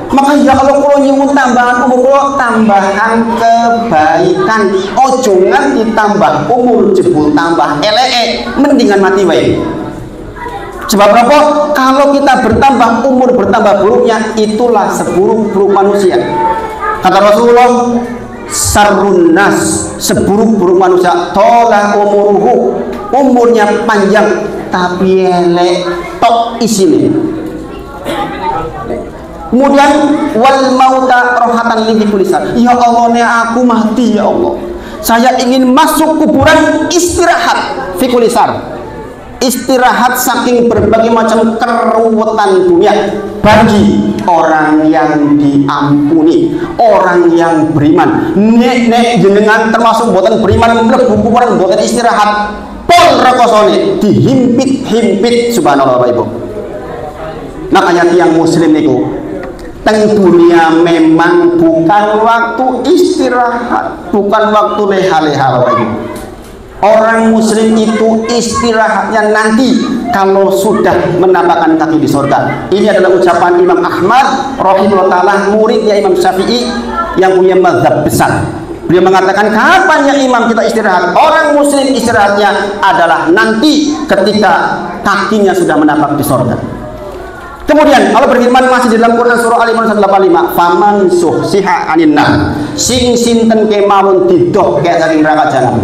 maka ya Allah kula nyuwun tambahan umur kula, tambahan kebaikan. Ojo nganti tambah umur jebul tambah eleke, mendingan mati wae. Sebab apa? Kalau kita bertambah umur bertambah buruknya, itulah seburuk-buruk manusia. Kata Rasulullah, sarun nas, seburuk-buruk manusia tola umuruhu, umurnya panjang tapi elek tok isine. Kemudian wal mauta rohatan li kulisan. Ya Allah, ne aku mati ya Allah, saya ingin masuk kuburan istirahat fi kulisar, istirahat saking berbagai macam keruwetan dunia. Bagi orang yang diampuni, orang yang beriman, nek jenengan termasuk boten beriman mlebu kuburan boten istirahat, pol rekosone dihimpit-himpit. Subhanallah Bapak Ibu. Makanya tiang muslim niku teng dunia memang bukan waktu istirahat, bukan waktu leha-leha Bapak Ibu. Orang muslim itu istirahatnya nanti kalau sudah menampakkan kaki di surga. Ini adalah ucapan Imam Ahmad rahimahullah ta'ala, muridnya Imam Syafi'i yang punya mazhab besar. Beliau mengatakan, kapan ya Imam kita istirahat? Orang muslim istirahatnya adalah nanti ketika kakinya sudah menapak di surga. Kemudian Allah berfirman masih di dalam Quran surah Al-Imran 185, faman suhsiha anin nar, sing sinten kemawon didoh kayak saking neraka jahanam,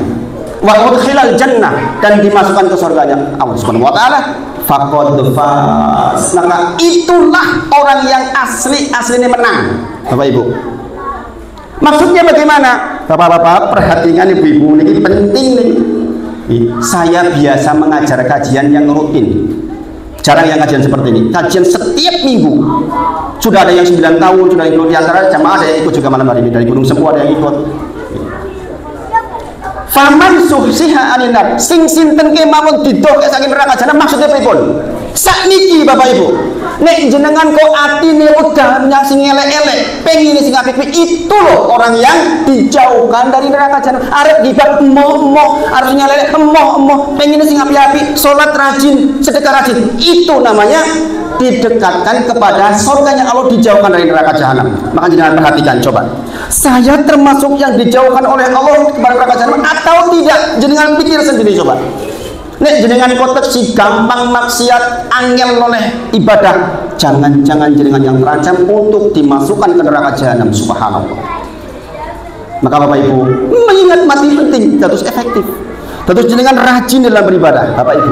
wa udkhilal jannah, dan dimasukkan ke surganya Allah Subhanahu wa taala, faqad faz. Maka itulah orang yang aslinya menang. Bapak Ibu. Maksudnya bagaimana? Bapak-bapak perhatikan, ibu-ibu, ini penting nih. Saya biasa mengajar kajian yang rutin. Jarang yang kajian seperti ini. Kajian setiap minggu. Sudah ada yang 9 tahun, sudah yang di antara jamaah ada yang ikut juga malam hari ini dari Gunung Sempu ada yang ikut. Faman suhsiha alinar sing sinten kemawon didoke saking neraka jahanam, maksudnya pripun? Sakniki Bapak Ibu, nek jenengan kok atine udah sing elek-elek, pengen sing apik-apik, itu loh orang yang dijauhkan dari neraka jahanam. Arep gibah emoh-emoh, arep nyelelek emoh-emoh, pengen sing apik-apik, salat rajin, sedekah rajin, itu namanya didekatkan kepada surganya Allah, dijauhkan dari neraka jahanam. Maka jangan perhatikan, coba saya termasuk yang dijauhkan oleh Allah kepada neraka jahanam atau tidak? Jenengan pikir sendiri coba. Nek jenengan kotek si gampang maksiat, angel oleh ibadah, jangan-jangan jenengan yang terancam untuk dimasukkan ke neraka jahanam. Subhanallah. Maka Bapak Ibu, mengingat mati penting, terus efektif. Terus jenengan rajin dalam beribadah. Bapak Ibu,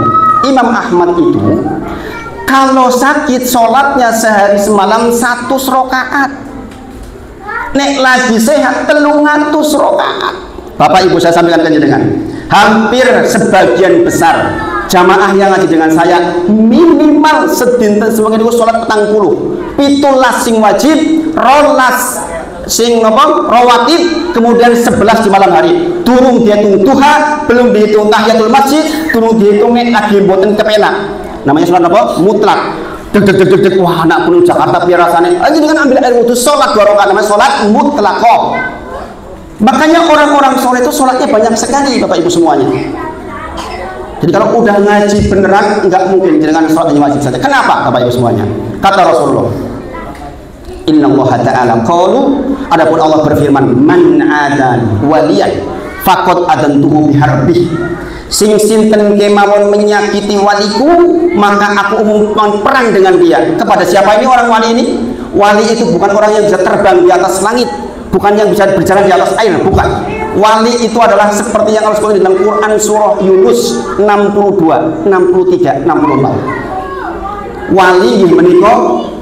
Imam Ahmad itu kalau sakit sholatnya sehari semalam 100 rakaat. Nek lagi sehat 300 rakaat. Bapak Ibu, saya sampaikan ke jenengan, hampir sebagian besar jamaah yang ngaji dengan saya minimal sedinten sebagian itu sholat 40, 17 sing wajib, 12 sing rawatib, kemudian 11 di malam hari. Durung dihitung duha, belum dihitung tahiyatul masjid, durung dihitung lagi mboten kepenak. Namanya sholat apa? Mutlak. Deg. Wah, anak penuh Jakarta biar rasanya. Aja dengan ambil air wudhu, sholat 2 rakaat, namanya sholat mutlaqah. Makanya orang-orang soleh itu sholatnya banyak sekali, Bapak Ibu semuanya. Jadi kalau udah ngaji beneran, nggak mungkin dengan sholatnya wajib saja. Kenapa, Bapak Ibu semuanya? Kata Rasulullah, Inna Allah Ta'ala qalu, adapun Allah berfirman, man adan waliyan faqad adantuhu biharbih. Sing sinten kemawon menyakiti waliku, maka aku umumkan perang dengan dia. Kepada siapa ini orang wali ini? Wali itu bukan orang yang bisa terbang di atas langit, bukan yang bisa berjalan di atas air, bukan. Wali itu adalah seperti yang Allah sebutkan dalam Quran surah Yunus 62, 63, 64. Wali menika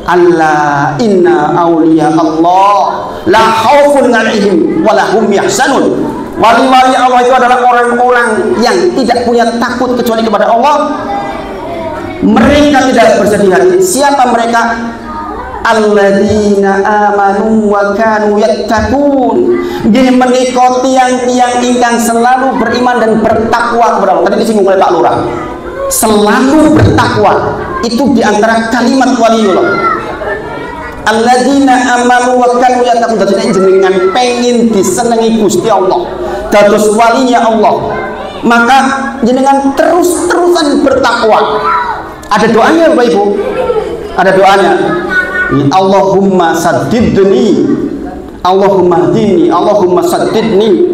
Allah inna awliya Allah la khaufun 'alaihim wa lahum yahzanun. Wali-wali Allah itu adalah orang-orang yang tidak punya takut kecuali kepada Allah. Mereka tidak bersedih hati. Siapa mereka? Alladzina amanu wa kanu yattaqun. Nggih menika tiang-tiang ingkang selalu beriman dan bertakwa kepada Allah. Tadi disinggung oleh Pak Lurah. Selalu bertakwa itu diantara kalimat waliullah. Alladzina amanu wa kanu yattaqun. Dadi jenengan pengin disenengi Gusti Allah, dados walinya Allah, maka jenengan terus-terusan bertakwa. Ada doanya Bapak Ibu, ada doanya. Allahumma saddidni, Allahumma hdini, Allahumma saddidni.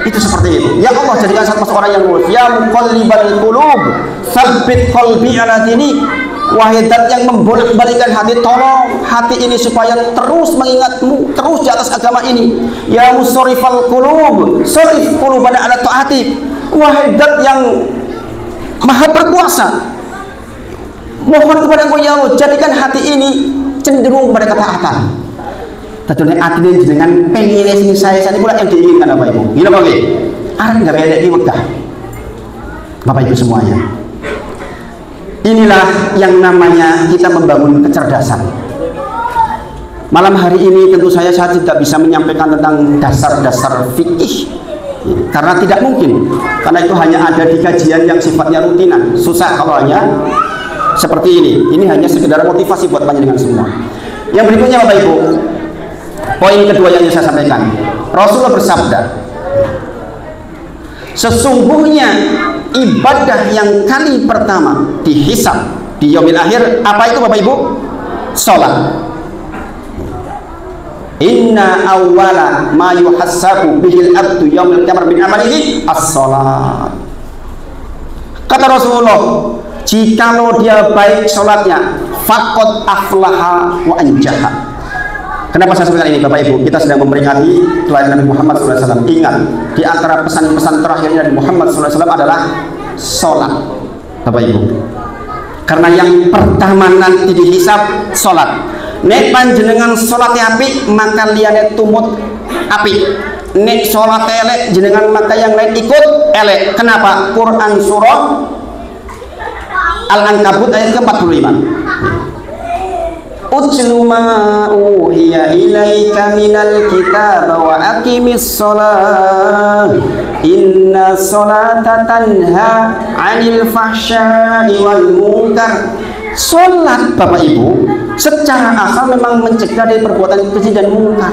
Itu seperti itu. Ya Allah, jadikan satu orang yang lurus. Ya muqallibal qulub, tsabbit qalbi ala dini. Wahai zat yang membolak-balikkan hati, tolong hati ini supaya terus mengingatmu, terus di atas agama ini. Ya musarrifal qulub, sarif qulubana ala taati. Wahai zat yang maha berkuasa, mohon kepada Engkau ya Allah, jadikan hati ini cenderung pada ketaatan. Tentunya hati ini dengan pengen sing saya pula yang diinginkan Bapak Ibu. Gila Bapak Ibu. Arep enggak ada di wegah. Bapak Ibu semuanya. Inilah yang namanya kita membangun kecerdasan. Malam hari ini tentu saya tidak bisa menyampaikan tentang dasar-dasar fikih, karena tidak mungkin, karena itu hanya ada di kajian yang sifatnya rutinan. Susah kalau hanya seperti ini. Ini hanya sekedar motivasi buat panjenengan semua. Yang berikutnya Bapak Ibu, poin kedua yang ingin saya sampaikan. Rasulullah bersabda, sesungguhnya ibadah yang kali pertama dihisab di yaumil akhir, apa itu Bapak Ibu? Salat. Inna awwala ma yuhassabu bihil abdu yaumil qiyamah min amalihi as-salat. Kata Rasulullah, jikalau dia baik salatnya, faqad aflaha wa anjaha. Kenapa saya sampaikan ini Bapak Ibu? Kita sedang memperingati kelahiran Nabi Muhammad SAW. Ingat, di antara pesan-pesan terakhir Nabi Muhammad SAW adalah sholat, Bapak Ibu. Karena yang pertama nanti dihisab salat. Nek panjenengan salat apik maka liyane tumut apik. Nek salat elek jenengan maka yang lain ikut elek. Kenapa? Quran surah Al-Ankabut ayat ke-45. Utlu ma uhiya ilaika minal kitab wa aqimis shalah inna sholata tanha 'anil fahsya'i wal munkar. Salat Bapak Ibu secara asal memang mencegah dari perbuatan keji dan munkar.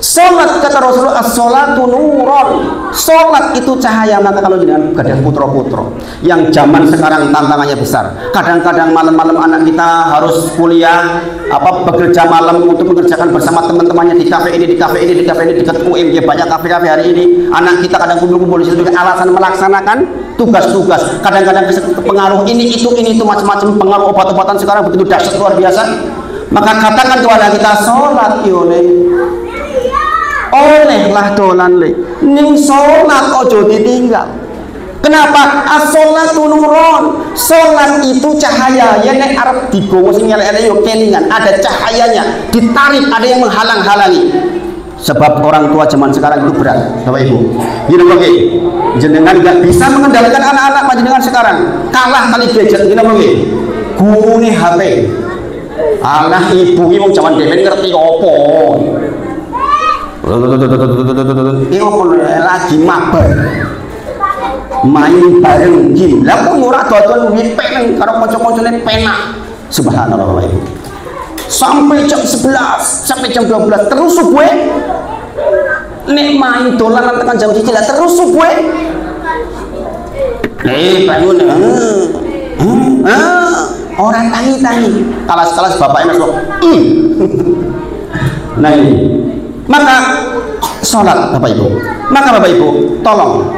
Salat kata Rasulullah, as-sholatu nurun. Salat itu cahaya. Maka kalau dengan gadah putra-putra yang zaman sekarang tantangannya besar, kadang-kadang malam-malam anak kita harus kuliah bekerja malam untuk mengerjakan bersama teman-temannya di kafe ini, di kafe ini, di kafe ini, dekat UMG banyak kafe-kafe hari ini. Anak kita kadang kumpul-kumpul di situ dengan alasan melaksanakan tugas-tugas. Kadang-kadang pengaruh ini itu macam-macam pengaruh obat-obatan sekarang begitu dahsyat luar biasa. Maka katakan kepada kita, sholat yone olehlah dolan le ning sholat ojo ditinggal. Kenapa? As-sholatu nurun. Sholat itu cahaya. Ya nek arep digowo sing elek-elek yo kelingan, ada cahayanya, ditarik, ada yang menghalang-halangi. Sebab orang tua zaman sekarang itu berat, Bapak Ibu. Gini oke, jenengan nggak bisa mengendalikan anak-anak panjenengan sekarang. Kalah kali gadget, gini oke. Gune HP. Anak ibu ini mau zaman dewen ngerti opo. Ini opo lagi mabar. Main bareng game. Lah kok ora dodol pengen karo kanca-kancane penak. Subhanallah Bapak Ibu. Sampai jam 11, sampai jam 12 terus subuh. Nek main dolan tekan jam 1 terus subuh. Bangun. Orang tangi-tangi. Kalas-kalas bapaknya masuk. Nah ini. Maka sholat Bapak Ibu. Maka Bapak Ibu, tolong.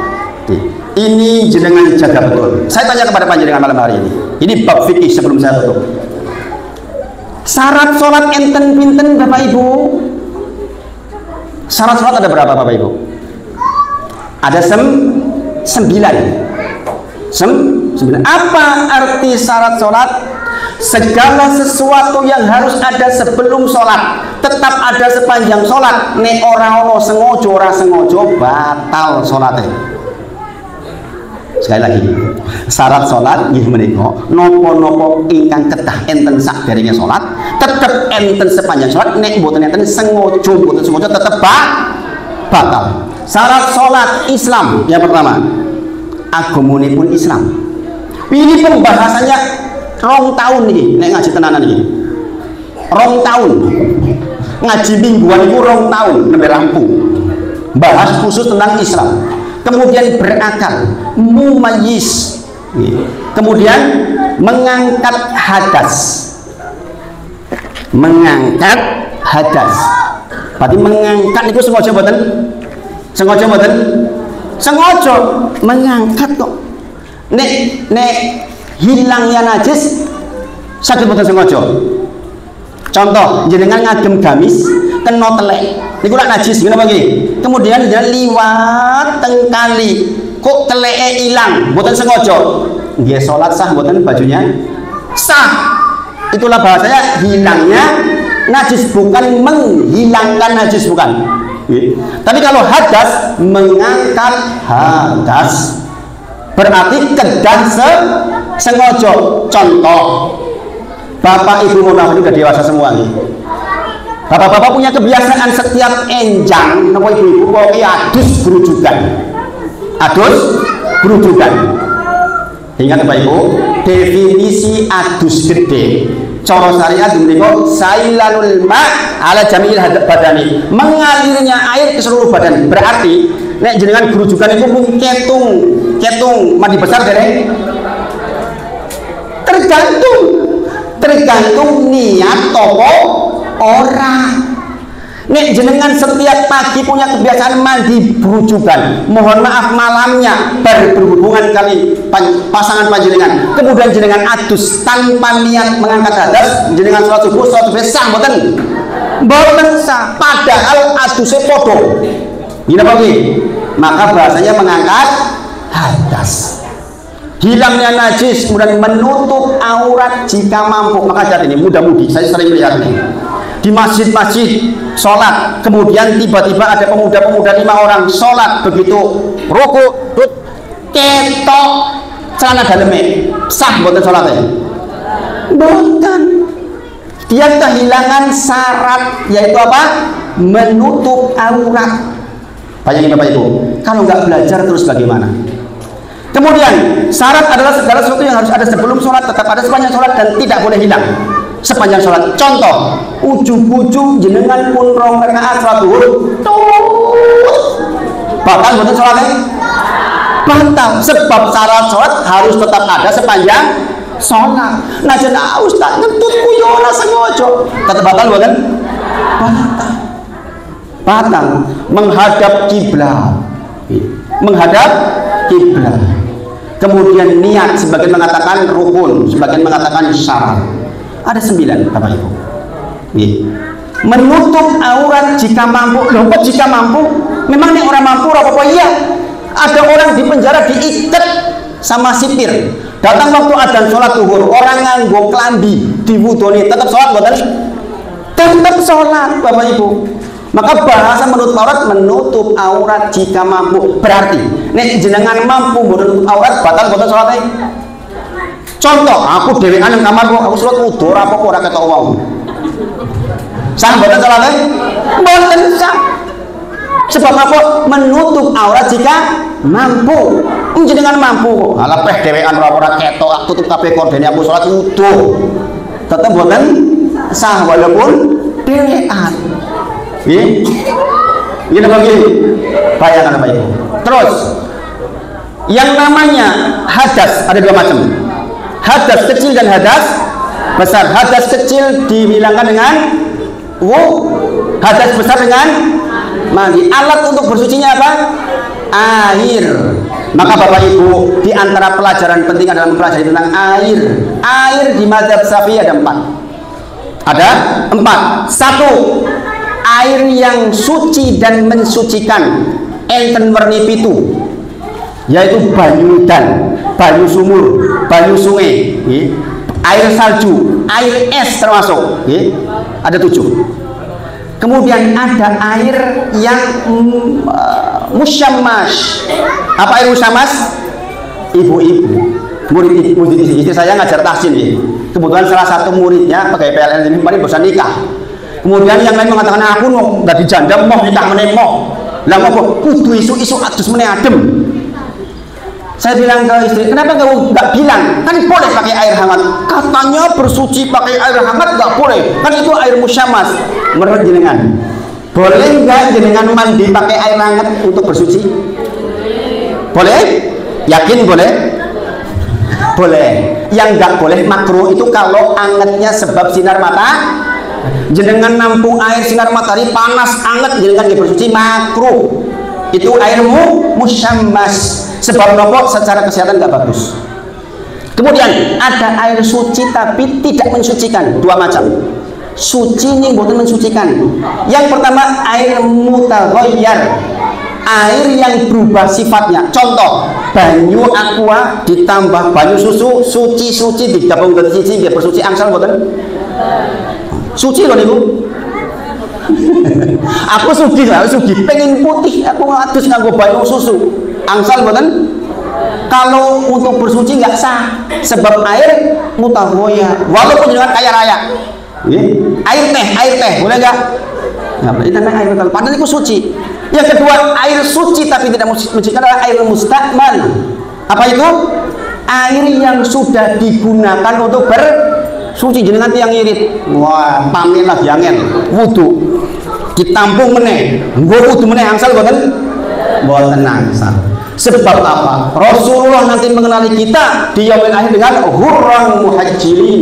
Ini jenengan jaga betul. Saya tanya kepada panjenengan malam hari ini. Ini bab fikih sebelum saya tutup. Syarat sholat enten pinten Bapak Ibu? Syarat sholat ada berapa Bapak Ibu? Ada 9. Apa arti syarat sholat? Segala sesuatu yang harus ada sebelum sholat tetap ada sepanjang sholat. Nek ora ono sengojo ora sengojo batal sholatnya. Sekali lagi, syarat sholat nggih menika napa-napa ingkang kedah enten sakderenge sholat tetep enten sepanjang sholat. Nek mboten enten sengojo mboten sengojo tetep batal. Syarat sholat Islam yang pertama, agamanipun Islam. Ini pembahasannya 2 tahun nih, nek ngaji tenanan nih. 2 tahun. Ngaji mingguan itu 2 tahun nembe rampung. Bahas khusus tentang Islam. Kemudian berakal, mumayyiz. Kemudian mengangkat hadas. Mengangkat hadas. Berarti mengangkat itu sengaja mboten? Sengaja mboten? Sengaja mengangkat kok. Nek hilangnya najis sakit mboten sengaja. Contoh, jenengan ngagem gamis kena telek niku lak najis ngene apa nggih? Kemudian jenengan liwat teng kali kok teleke ilang mboten sengaja. Nggih salat sah mboten bajunya? Sah. Itulah bahasanya hilangnya najis, bukan menghilangkan najis, bukan. Tapi kalau hadas, mengangkat hadas berarti kedah sengaja. Contoh, bapak ibu mohon maaf, udah dewasa semua nih. Bapak-bapak punya kebiasaan setiap enjang, nopo ibu-ibu pokoknya adus gerujukan. Adus gerujukan. Ingat Bapak Ibu, definisi adus gede cara syariat menika sailanul ma' ala jamil badani, mengalirnya air ke seluruh badan. Berarti nek jenengan gerujukan itu mung ketung mandi besar dereng? Tergantung niat toko orang. Nek jenengan setiap pagi punya kebiasaan mandi berujukan, mohon maaf malamnya berhubungan kali pasangan panjenengan, kemudian jenengan adus tanpa niat mengangkat hadas, jenengan sholat subuh sah mboten? Mboten sah, padahal adusnya podo. Gini apa nggih? Maka bahasanya mengangkat hadas. hilangnya najis, kemudian menutup aurat jika mampu. Maka jadi ini muda-mudi, saya sering melihat ini di masjid-masjid sholat, kemudian tiba-tiba ada pemuda-pemuda 5 orang sholat, begitu rukuk ketok celana dalamnya, sah buatan sholatnya? Bukan. Dia kehilangan syarat, yaitu apa? Menutup aurat. Bayangin Bapak Ibu, kalau nggak belajar terus bagaimana? Kemudian syarat adalah segala sesuatu yang harus ada sebelum sholat, tetap ada sepanjang sholat dan tidak boleh hilang sepanjang sholat. Contoh, ujung-ujung jenengan pun rong rakaat sholat zuhur, batal bukan sholatnya? Batal, sebab syarat sholat harus tetap ada sepanjang sholat. Nah jenah Ustaz ngentut kuyona sengojo, tetap batal bukan? Batal. Menghadap kiblat, menghadap kiblat. Kemudian niat, sebagian mengatakan rukun, sebagian mengatakan syarat. Ada 9 Bapak Ibu. Menutup aurat jika mampu. Loh, kok jika mampu? Memang nih orang mampu apa? Iya. Ada orang di penjara diikat sama sipir. Datang waktu adzan sholat zuhur, orang nganggo klambi diwudoni, tetap sholat bukan? Tetap sholat Bapak Ibu. Maka bahasa menutup aurat, menutup aurat jika mampu. Berarti nek jenengan mampu menutup aurat, batal bukan sholatnya? Contoh, aku dewean nang kamarku, aku sholat wudu apa ora ketok wong. Sah bukan sholatnya? Mboten sah. Sebab apa? Menutup aurat jika mampu. Jenengan mampu. Alah peh dewean ora ketok, aku tutup kabeh kordene aku sholat wudu. Tetep mboten sah walaupun dewean. Ini bagi bayangkan Bapak Ibu. Terus yang namanya hadas ada 2 macam, hadas kecil dan hadas besar. Hadas kecil dihilangkan dengan hadas besar dengan mandi. Alat untuk bersucinya apa? Air. Maka Bapak Ibu, di antara pelajaran penting adalah mempelajari tentang air. Air di mazhab Syafi'i ada 4. Ada 4. 1. Air yang suci dan mensucikan, enten werni 7, yaitu banyu dan banyu sumur, banyu sungai, air salju, air es termasuk, ada 7. Kemudian ada air yang musyammas. Apa air musyammas? Ibu-ibu, murid istri saya ngajar tahsin, kebetulan salah satu muridnya pegawai PLN ini kemarin bosan nikah. Kemudian yang lain mengatakan aku nggak dijanda mau nikah menemoh, lah mau kudu isu adus meneh adem. Saya bilang ke istri, kenapa kamu nggak bilang? Kan boleh pakai air hangat. Katanya bersuci pakai air hangat nggak boleh. Kan itu air musyammas. Menurut jenengan, boleh nggak jenengan mandi pakai air hangat untuk bersuci? Boleh? Yakin boleh? Boleh. Yang nggak boleh makruh itu kalau angetnya sebab sinar mata. Jenengan nampung air sinar matahari panas anget, jenengan bersuci makruh. Itu airmu musyammas. Sebab nopo secara kesehatan nggak bagus. Kemudian ada air suci tapi tidak mensucikan, 2 macam. Suci ini bukan mensucikan. Yang pertama air mutaghayyar, air yang berubah sifatnya. Contoh, banyu aqua ditambah banyu susu, suci digabung dari siji biar bersuci angsal bukan? Suci loh Ibu. Aku suci pengen putih, aku ngadus nganggo banyu susu angsal bukan? Kalau untuk bersuci nggak sah, sebab air mutaghayyar walaupun dengan kaya raya. Air teh boleh nggak? Nggak boleh, itu air betul, padahal itu suci. Yang kedua, air suci tapi tidak mensucikan adalah air mustakmal. Apa itu? Air yang sudah digunakan untuk bersuci. Jenengan yang irit, wah pamin lagi angin wudu ditampung meneh, nggo wudu meneh angsal boten angsal. Sebab apa? Rasulullah nanti mengenali kita di yaumil akhir dengan hurran muhajjirin,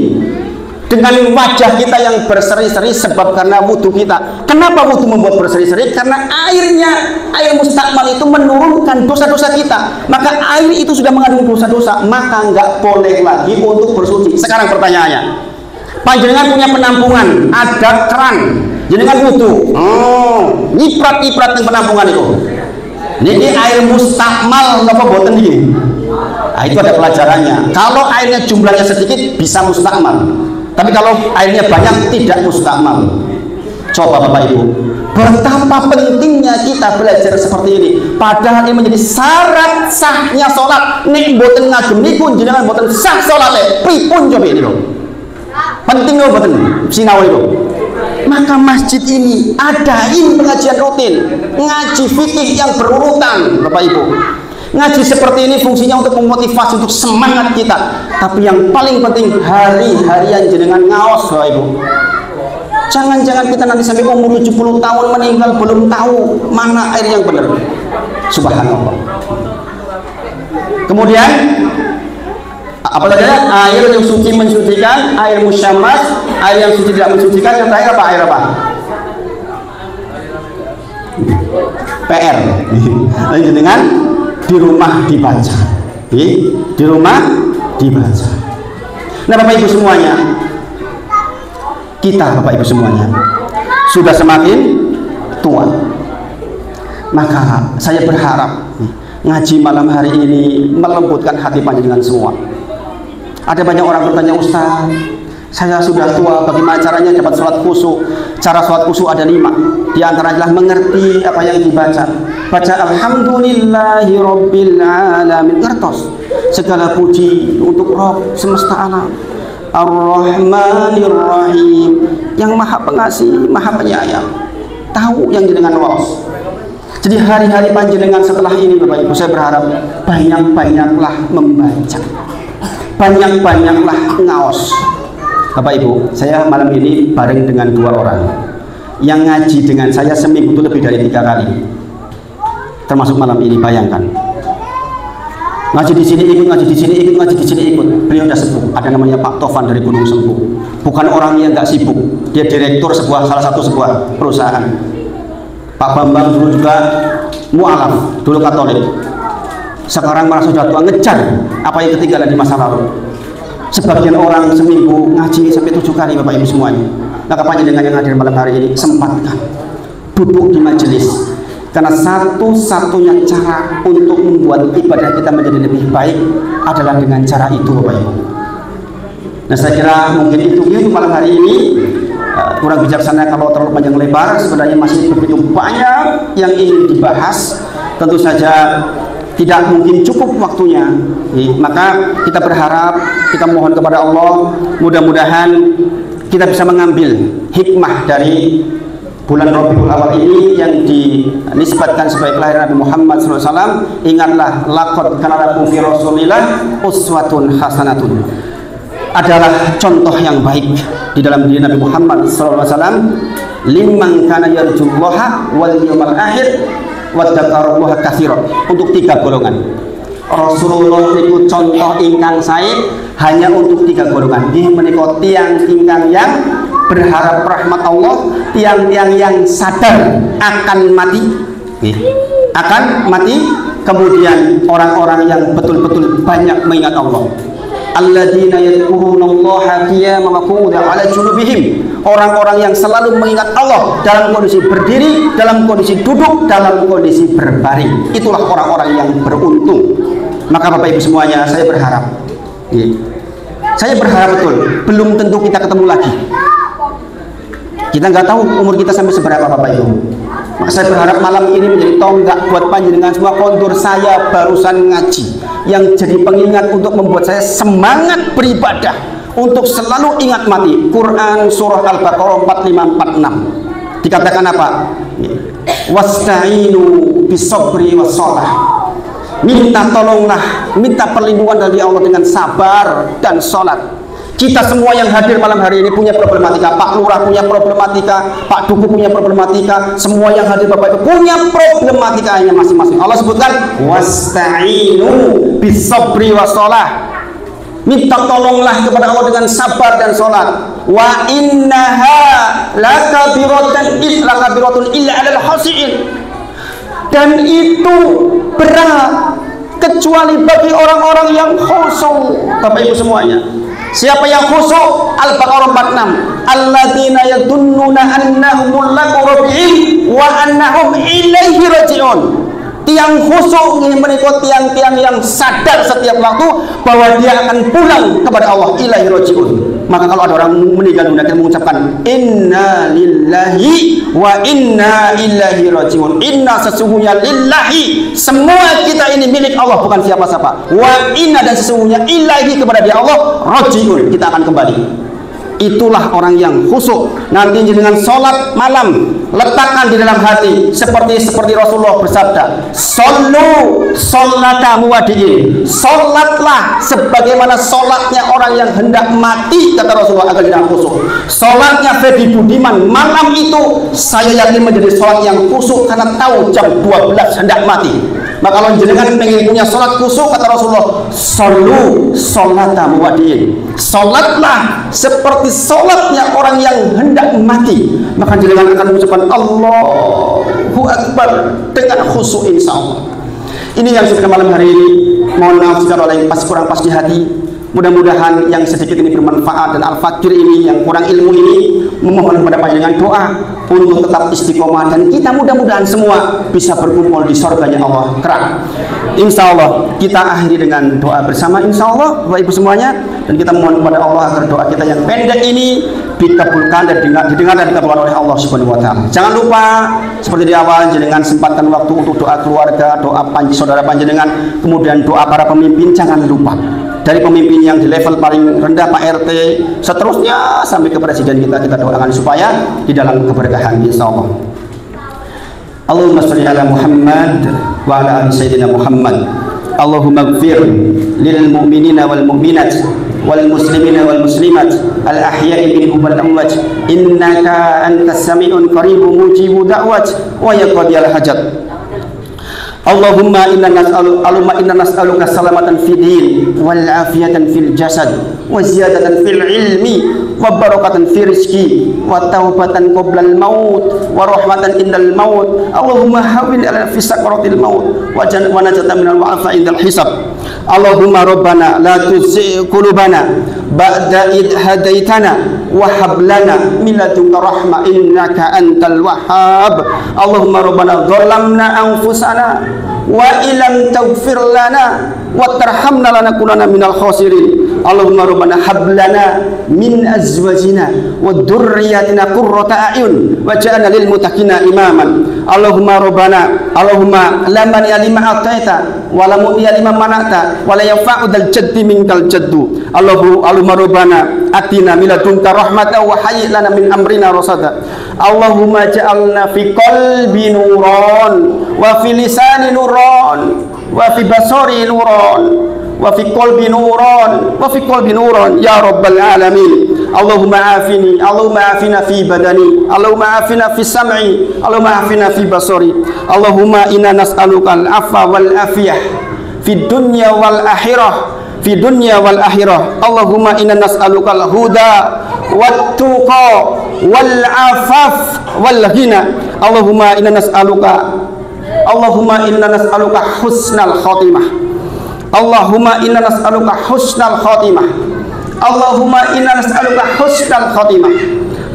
dengan wajah kita yang berseri-seri sebab karena wudu kita. Kenapa wudu membuat berseri-seri? Karena air mustakmal itu menurunkan dosa-dosa kita. Maka air itu sudah mengandung dosa-dosa, maka nggak boleh lagi untuk bersuci. Sekarang pertanyaannya, panjenengan punya penampungan, ada keran, jenengan wudu, nyiprat-nyiprat di penampungan itu. Ini air mustakmal napa boten iki? Nah, itu ada pelajarannya. Kalau airnya jumlahnya sedikit bisa mustakmal, tapi kalau airnya banyak tidak mustakmal. Coba Bapak Ibu, betapa pentingnya kita belajar seperti ini. Padahal ini menjadi syarat sahnya sholat. Nek boten ngagem niku jenengan boten sah sholatnya. Pripun coba ini loh. Penting loh boten sinau itu. Maka masjid ini adain pengajian rutin, ngaji fikih yang berurutan, Bapak Ibu. Ngaji seperti ini fungsinya untuk memotivasi, untuk semangat kita. Tapi yang paling penting hari-harian jenengan ngaos, Bapak Ibu. Jangan-jangan kita nanti sampai umur 70 tahun meninggal belum tahu mana air yang benar. Subhanallah. Kemudian apa saja? Air yang suci mensucikan, air musyammas, air yang suci tidak mensucikan. Yang terakhir apa? Air apa? PR. Lalu dengan di rumah dibaca. Di rumah dibaca. Nah, Bapak Ibu semuanya, kita Bapak Ibu semuanya sudah semakin tua. Maka saya berharap ngaji malam hari ini melembutkan hati panjenengan semua. Ada banyak orang bertanya, Ustaz, saya sudah tua, bagaimana caranya dapat sholat khusyuk? Cara sholat khusyuk ada 5. Di antaranya adalah mengerti apa yang dibaca. Baca Alhamdulillahi Rabbil Alamin. Ngertos segala puji untuk Rabb semesta alam. Ar-Rahmanir Rahim, yang maha pengasih, maha penyayang, tahu yang jenengan waos. Jadi hari-hari panjenengan setelah ini Bapak Ibu, saya berharap banyak-banyaklah membaca, banyak-banyaklah ngaos. Bapak Ibu, saya malam ini bareng dengan 2 orang yang ngaji dengan saya seminggu itu lebih dari 3 kali, termasuk malam ini. Bayangkan, ngaji di sini ikut, ngaji di sini ikut, ngaji di sini ikut. Beliau sudah sepuh. Ada namanya Pak Tovan dari Gunung Sempu. Bukan orang yang nggak sibuk. Dia direktur salah satu sebuah perusahaan. Pak Bambang dulu juga mualaf, dulu Katolik. Sekarang malah sudah tua, ngejar apa yang ketinggalan di masa lalu. Sebagian orang seminggu ngaji sampai 7 kali Bapak Ibu semuanya. Maka panjenengan yang hadir malam hari ini, sempatkan duduk di majelis. Karena satu-satunya cara untuk membuat ibadah kita menjadi lebih baik adalah dengan cara itu, Bapak Ibu. Nah, saya kira mungkin itu malam hari ini. Kurang bijaksana kalau terlalu panjang lebar. Sebenarnya masih begitu banyak yang ingin dibahas. Tentu saja tidak mungkin cukup waktunya. Maka kita berharap, kita mohon kepada Allah, mudah-mudahan kita bisa mengambil hikmah dari bulan Rabiul Awal ini yang dinisbatkan sebagai kelahiran Nabi Muhammad SAW. Ingatlah, laqad kana lakum fi Rasulillah uswatun hasanatun, adalah contoh yang baik di dalam diri Nabi Muhammad SAW. Liman kana yarjullaha wal yawmal akhir wa dzakarallaha katsiran. Untuk 3 golongan. Rasulullah itu contoh ingkang sae hanya untuk 3 golongan. Nggih menika tiyang ingkang yang berharap rahmat Allah, tiang-tiang yang sadar akan mati, akan mati, kemudian orang-orang yang betul-betul banyak mengingat Allah. Alladzina yadhkurunallaha qiyaman wa qu'udan 'ala junubihim, orang-orang yang selalu mengingat Allah dalam kondisi berdiri, dalam kondisi duduk, dalam kondisi berbaring. Itulah orang-orang yang beruntung. Maka Bapak Ibu semuanya, saya berharap, saya berharap betul, belum tentu kita ketemu lagi. Kita nggak tahu umur kita sampai seberapa Bapak Ibu. Maka saya berharap malam ini menjadi tonggak buat panjenengan semua. Kondur saya barusan ngaji yang jadi pengingat untuk membuat saya semangat beribadah, untuk selalu ingat mati. Quran surah Al-Baqarah 4546 dikatakan apa? Wasta'inu bisabri wassalah. Minta tolonglah, minta perlindungan dari Allah dengan sabar dan sholat. Kita semua yang hadir malam hari ini punya problematika. Pak Lurah punya problematika, Pak Duku punya problematika, semua yang hadir Bapak Ibu punya problematikanya masing-masing. Allah sebutkan wasta'inu bisabri wassalah. Minta tolonglah kepada Allah dengan sabar dan sholat. Wa innaha lakabiratun illa 'alal khashi'in. Dan itu berat kecuali bagi orang-orang yang khusyuk. Bapak Ibu semuanya, siapa yang khusyuk? Al-Baqarah 46. Alladzina yadunnuna annahum mulaqu rabbihim wa annahum ilaihi raji'un. Tiang khusyuk menikah tiang-tiang yang sadar setiap waktu bahwa dia akan pulang kepada Allah, ilaihi rajiun. Maka kalau ada orang meninggal dunia, kita mengucapkan inna lillahi wa inna ilaihi rajiun. Inna sesungguhnya lillahi, semua kita ini milik Allah, bukan siapa-siapa. Wa inna, dan sesungguhnya ilaihi, kepada dia Allah rajiun, kita akan kembali. Itulah orang yang khusyuk. Nanti dengan sholat malam, letakkan di dalam hati seperti Rasulullah bersabda, "Shollu sholata muwaddi'in." Sholatlah sebagaimana sholatnya orang yang hendak mati, kata Rasulullah, agar dengan khusyuk. Sholatnya Fedi Budiman malam itu saya yakin menjadi sholat yang khusyuk karena tahu jam 12 hendak mati. Maka kalau jenengan pengen punya sholat khusyuk, kata Rasulullah, "Shollu sholata muwaddi'in." Sholatlah seperti sholatnya orang yang hendak mati, maka jenengan akan mengucapkan Allahu Akbar dengan khusyuk, insya Allah. Ini yang sudah malam hari ini. Mohon maaf jika ada yang kurang pas di hati. Mudah-mudahan yang sedikit ini bermanfaat, dan Al-Fakir ini yang kurang ilmu ini memohon kepada panjenengan doa untuk tetap istiqomah, dan kita mudah-mudahan semua bisa berkumpul di surganya Allah kelak. Insya Allah kita akhiri dengan doa bersama, insya Allah Bapak Ibu semuanya, dan kita mohon kepada Allah agar doa kita yang pendek ini dikabulkan dan didengar dan dikabulkan oleh Allah Subhanahu wa taala. Jangan lupa seperti di awal, jenengan sempatkan waktu untuk doa keluarga, doa saudara panjenengan, kemudian doa para pemimpin, jangan lupa. Dari pemimpin yang di level paling rendah Pak RT, seterusnya sampai ke presiden kita doakan supaya di dalam keberkahan, insyaallah. Allahumma sholli ala Muhammad wa ala ali sayyidina Muhammad. Allahumma ighfir lil mu'minina wal mu'minat wal muslimina wal muslimat al ahya'i minhum wal amwat innaka antas sami'un qaribun mujibu da'wat wa yaqdiyal hajat. Allahumma inna nas'aluka salamatan fid din wal afiyatan fil jasad wa ziyadatan fil ilmi wa barakatan fil rizqi wa taubatan qabla al maut wa rahmatan indal maut. Allahumma hawwin ala fi sakaratil maut wa najatan minal wa'afa indal hisab. Allahumma rabbana la tuzigh qulubana ba'da id hadaitana wa hab lana min ladunka rahmah innaka antal wahhab. Allahumma rabbana dhalamna anfusana wa illam taghfir lana wa tarhamna lanakunanna minal khasirin. Allahumma rabbana hab lana min azwajina wa dhurriyyatina qurrata a'yun waj'alna lil muttaqina imaman. Allahumma rabbana Allahumma la mani'a lima ataita wa la mu'tiya lima mana'ta wa la yanfa'u dzal jaddi minkal jaddu. Allahumma rabbana atina min ladunka rahmatan wa hayyi lana min amrina rasada. Allahumma ja'alna fi qalbi nuran wa fi lisani nuran wa fi basari nuran wa fi qalbi nuran ya rabbal alamin. Allahumma afina fi badani, Allahumma afina fi sam'i, Allahumma afina fi basari. Allahumma inna nas'aluka al-'afwa wal afiyah fid dunya wal akhirah, fi dunya wal akhirah. Allahumma inna nas'aluka al-huda wat tuqa wal afaf wal ghina. Allahumma inna nas'aluka husnal khatimah. Allahumma inna nas'aluka husnal khatimah. Allahumma inna nas'aluka husnal khatimah.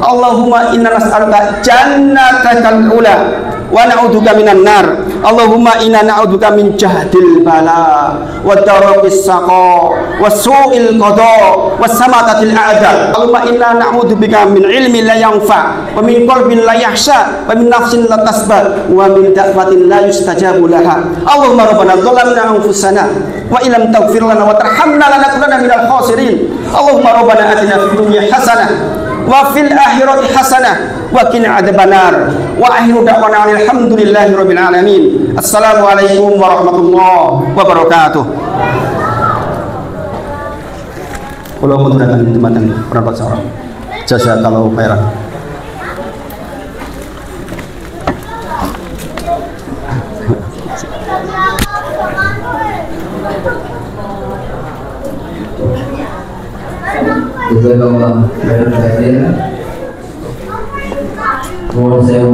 Allahumma inna nas'aluka jannatakal ula wa na'udzubika minan nar. Allahumma inna na'udzubika min jahdil bala wa daraqis saqa wa su'il qada wa samatatil a'da. Allahumma inna na'udzubika min ilmin la yanfa wa min qalbin la yahsha wa min nafsin la tasba wa min da'watin la yustajabu laha. Allahumma rabbana dhalamna anfusana wa illam taghfir lana wa tarhamna lanakunanna minal khasirin. Allahumma rabbana atina fid dunya hasanah wa fil akhirati hasanah wa qina adzabannar. Wa akhiru da'wana alhamdulillahi rabbil alamin. Assalamualaikum warahmatullahi wabarakatuh. Kula munduraken dumateng Prapat Sawara. Jazakallahu khairan. Jazakallahu khairan. Mohon saya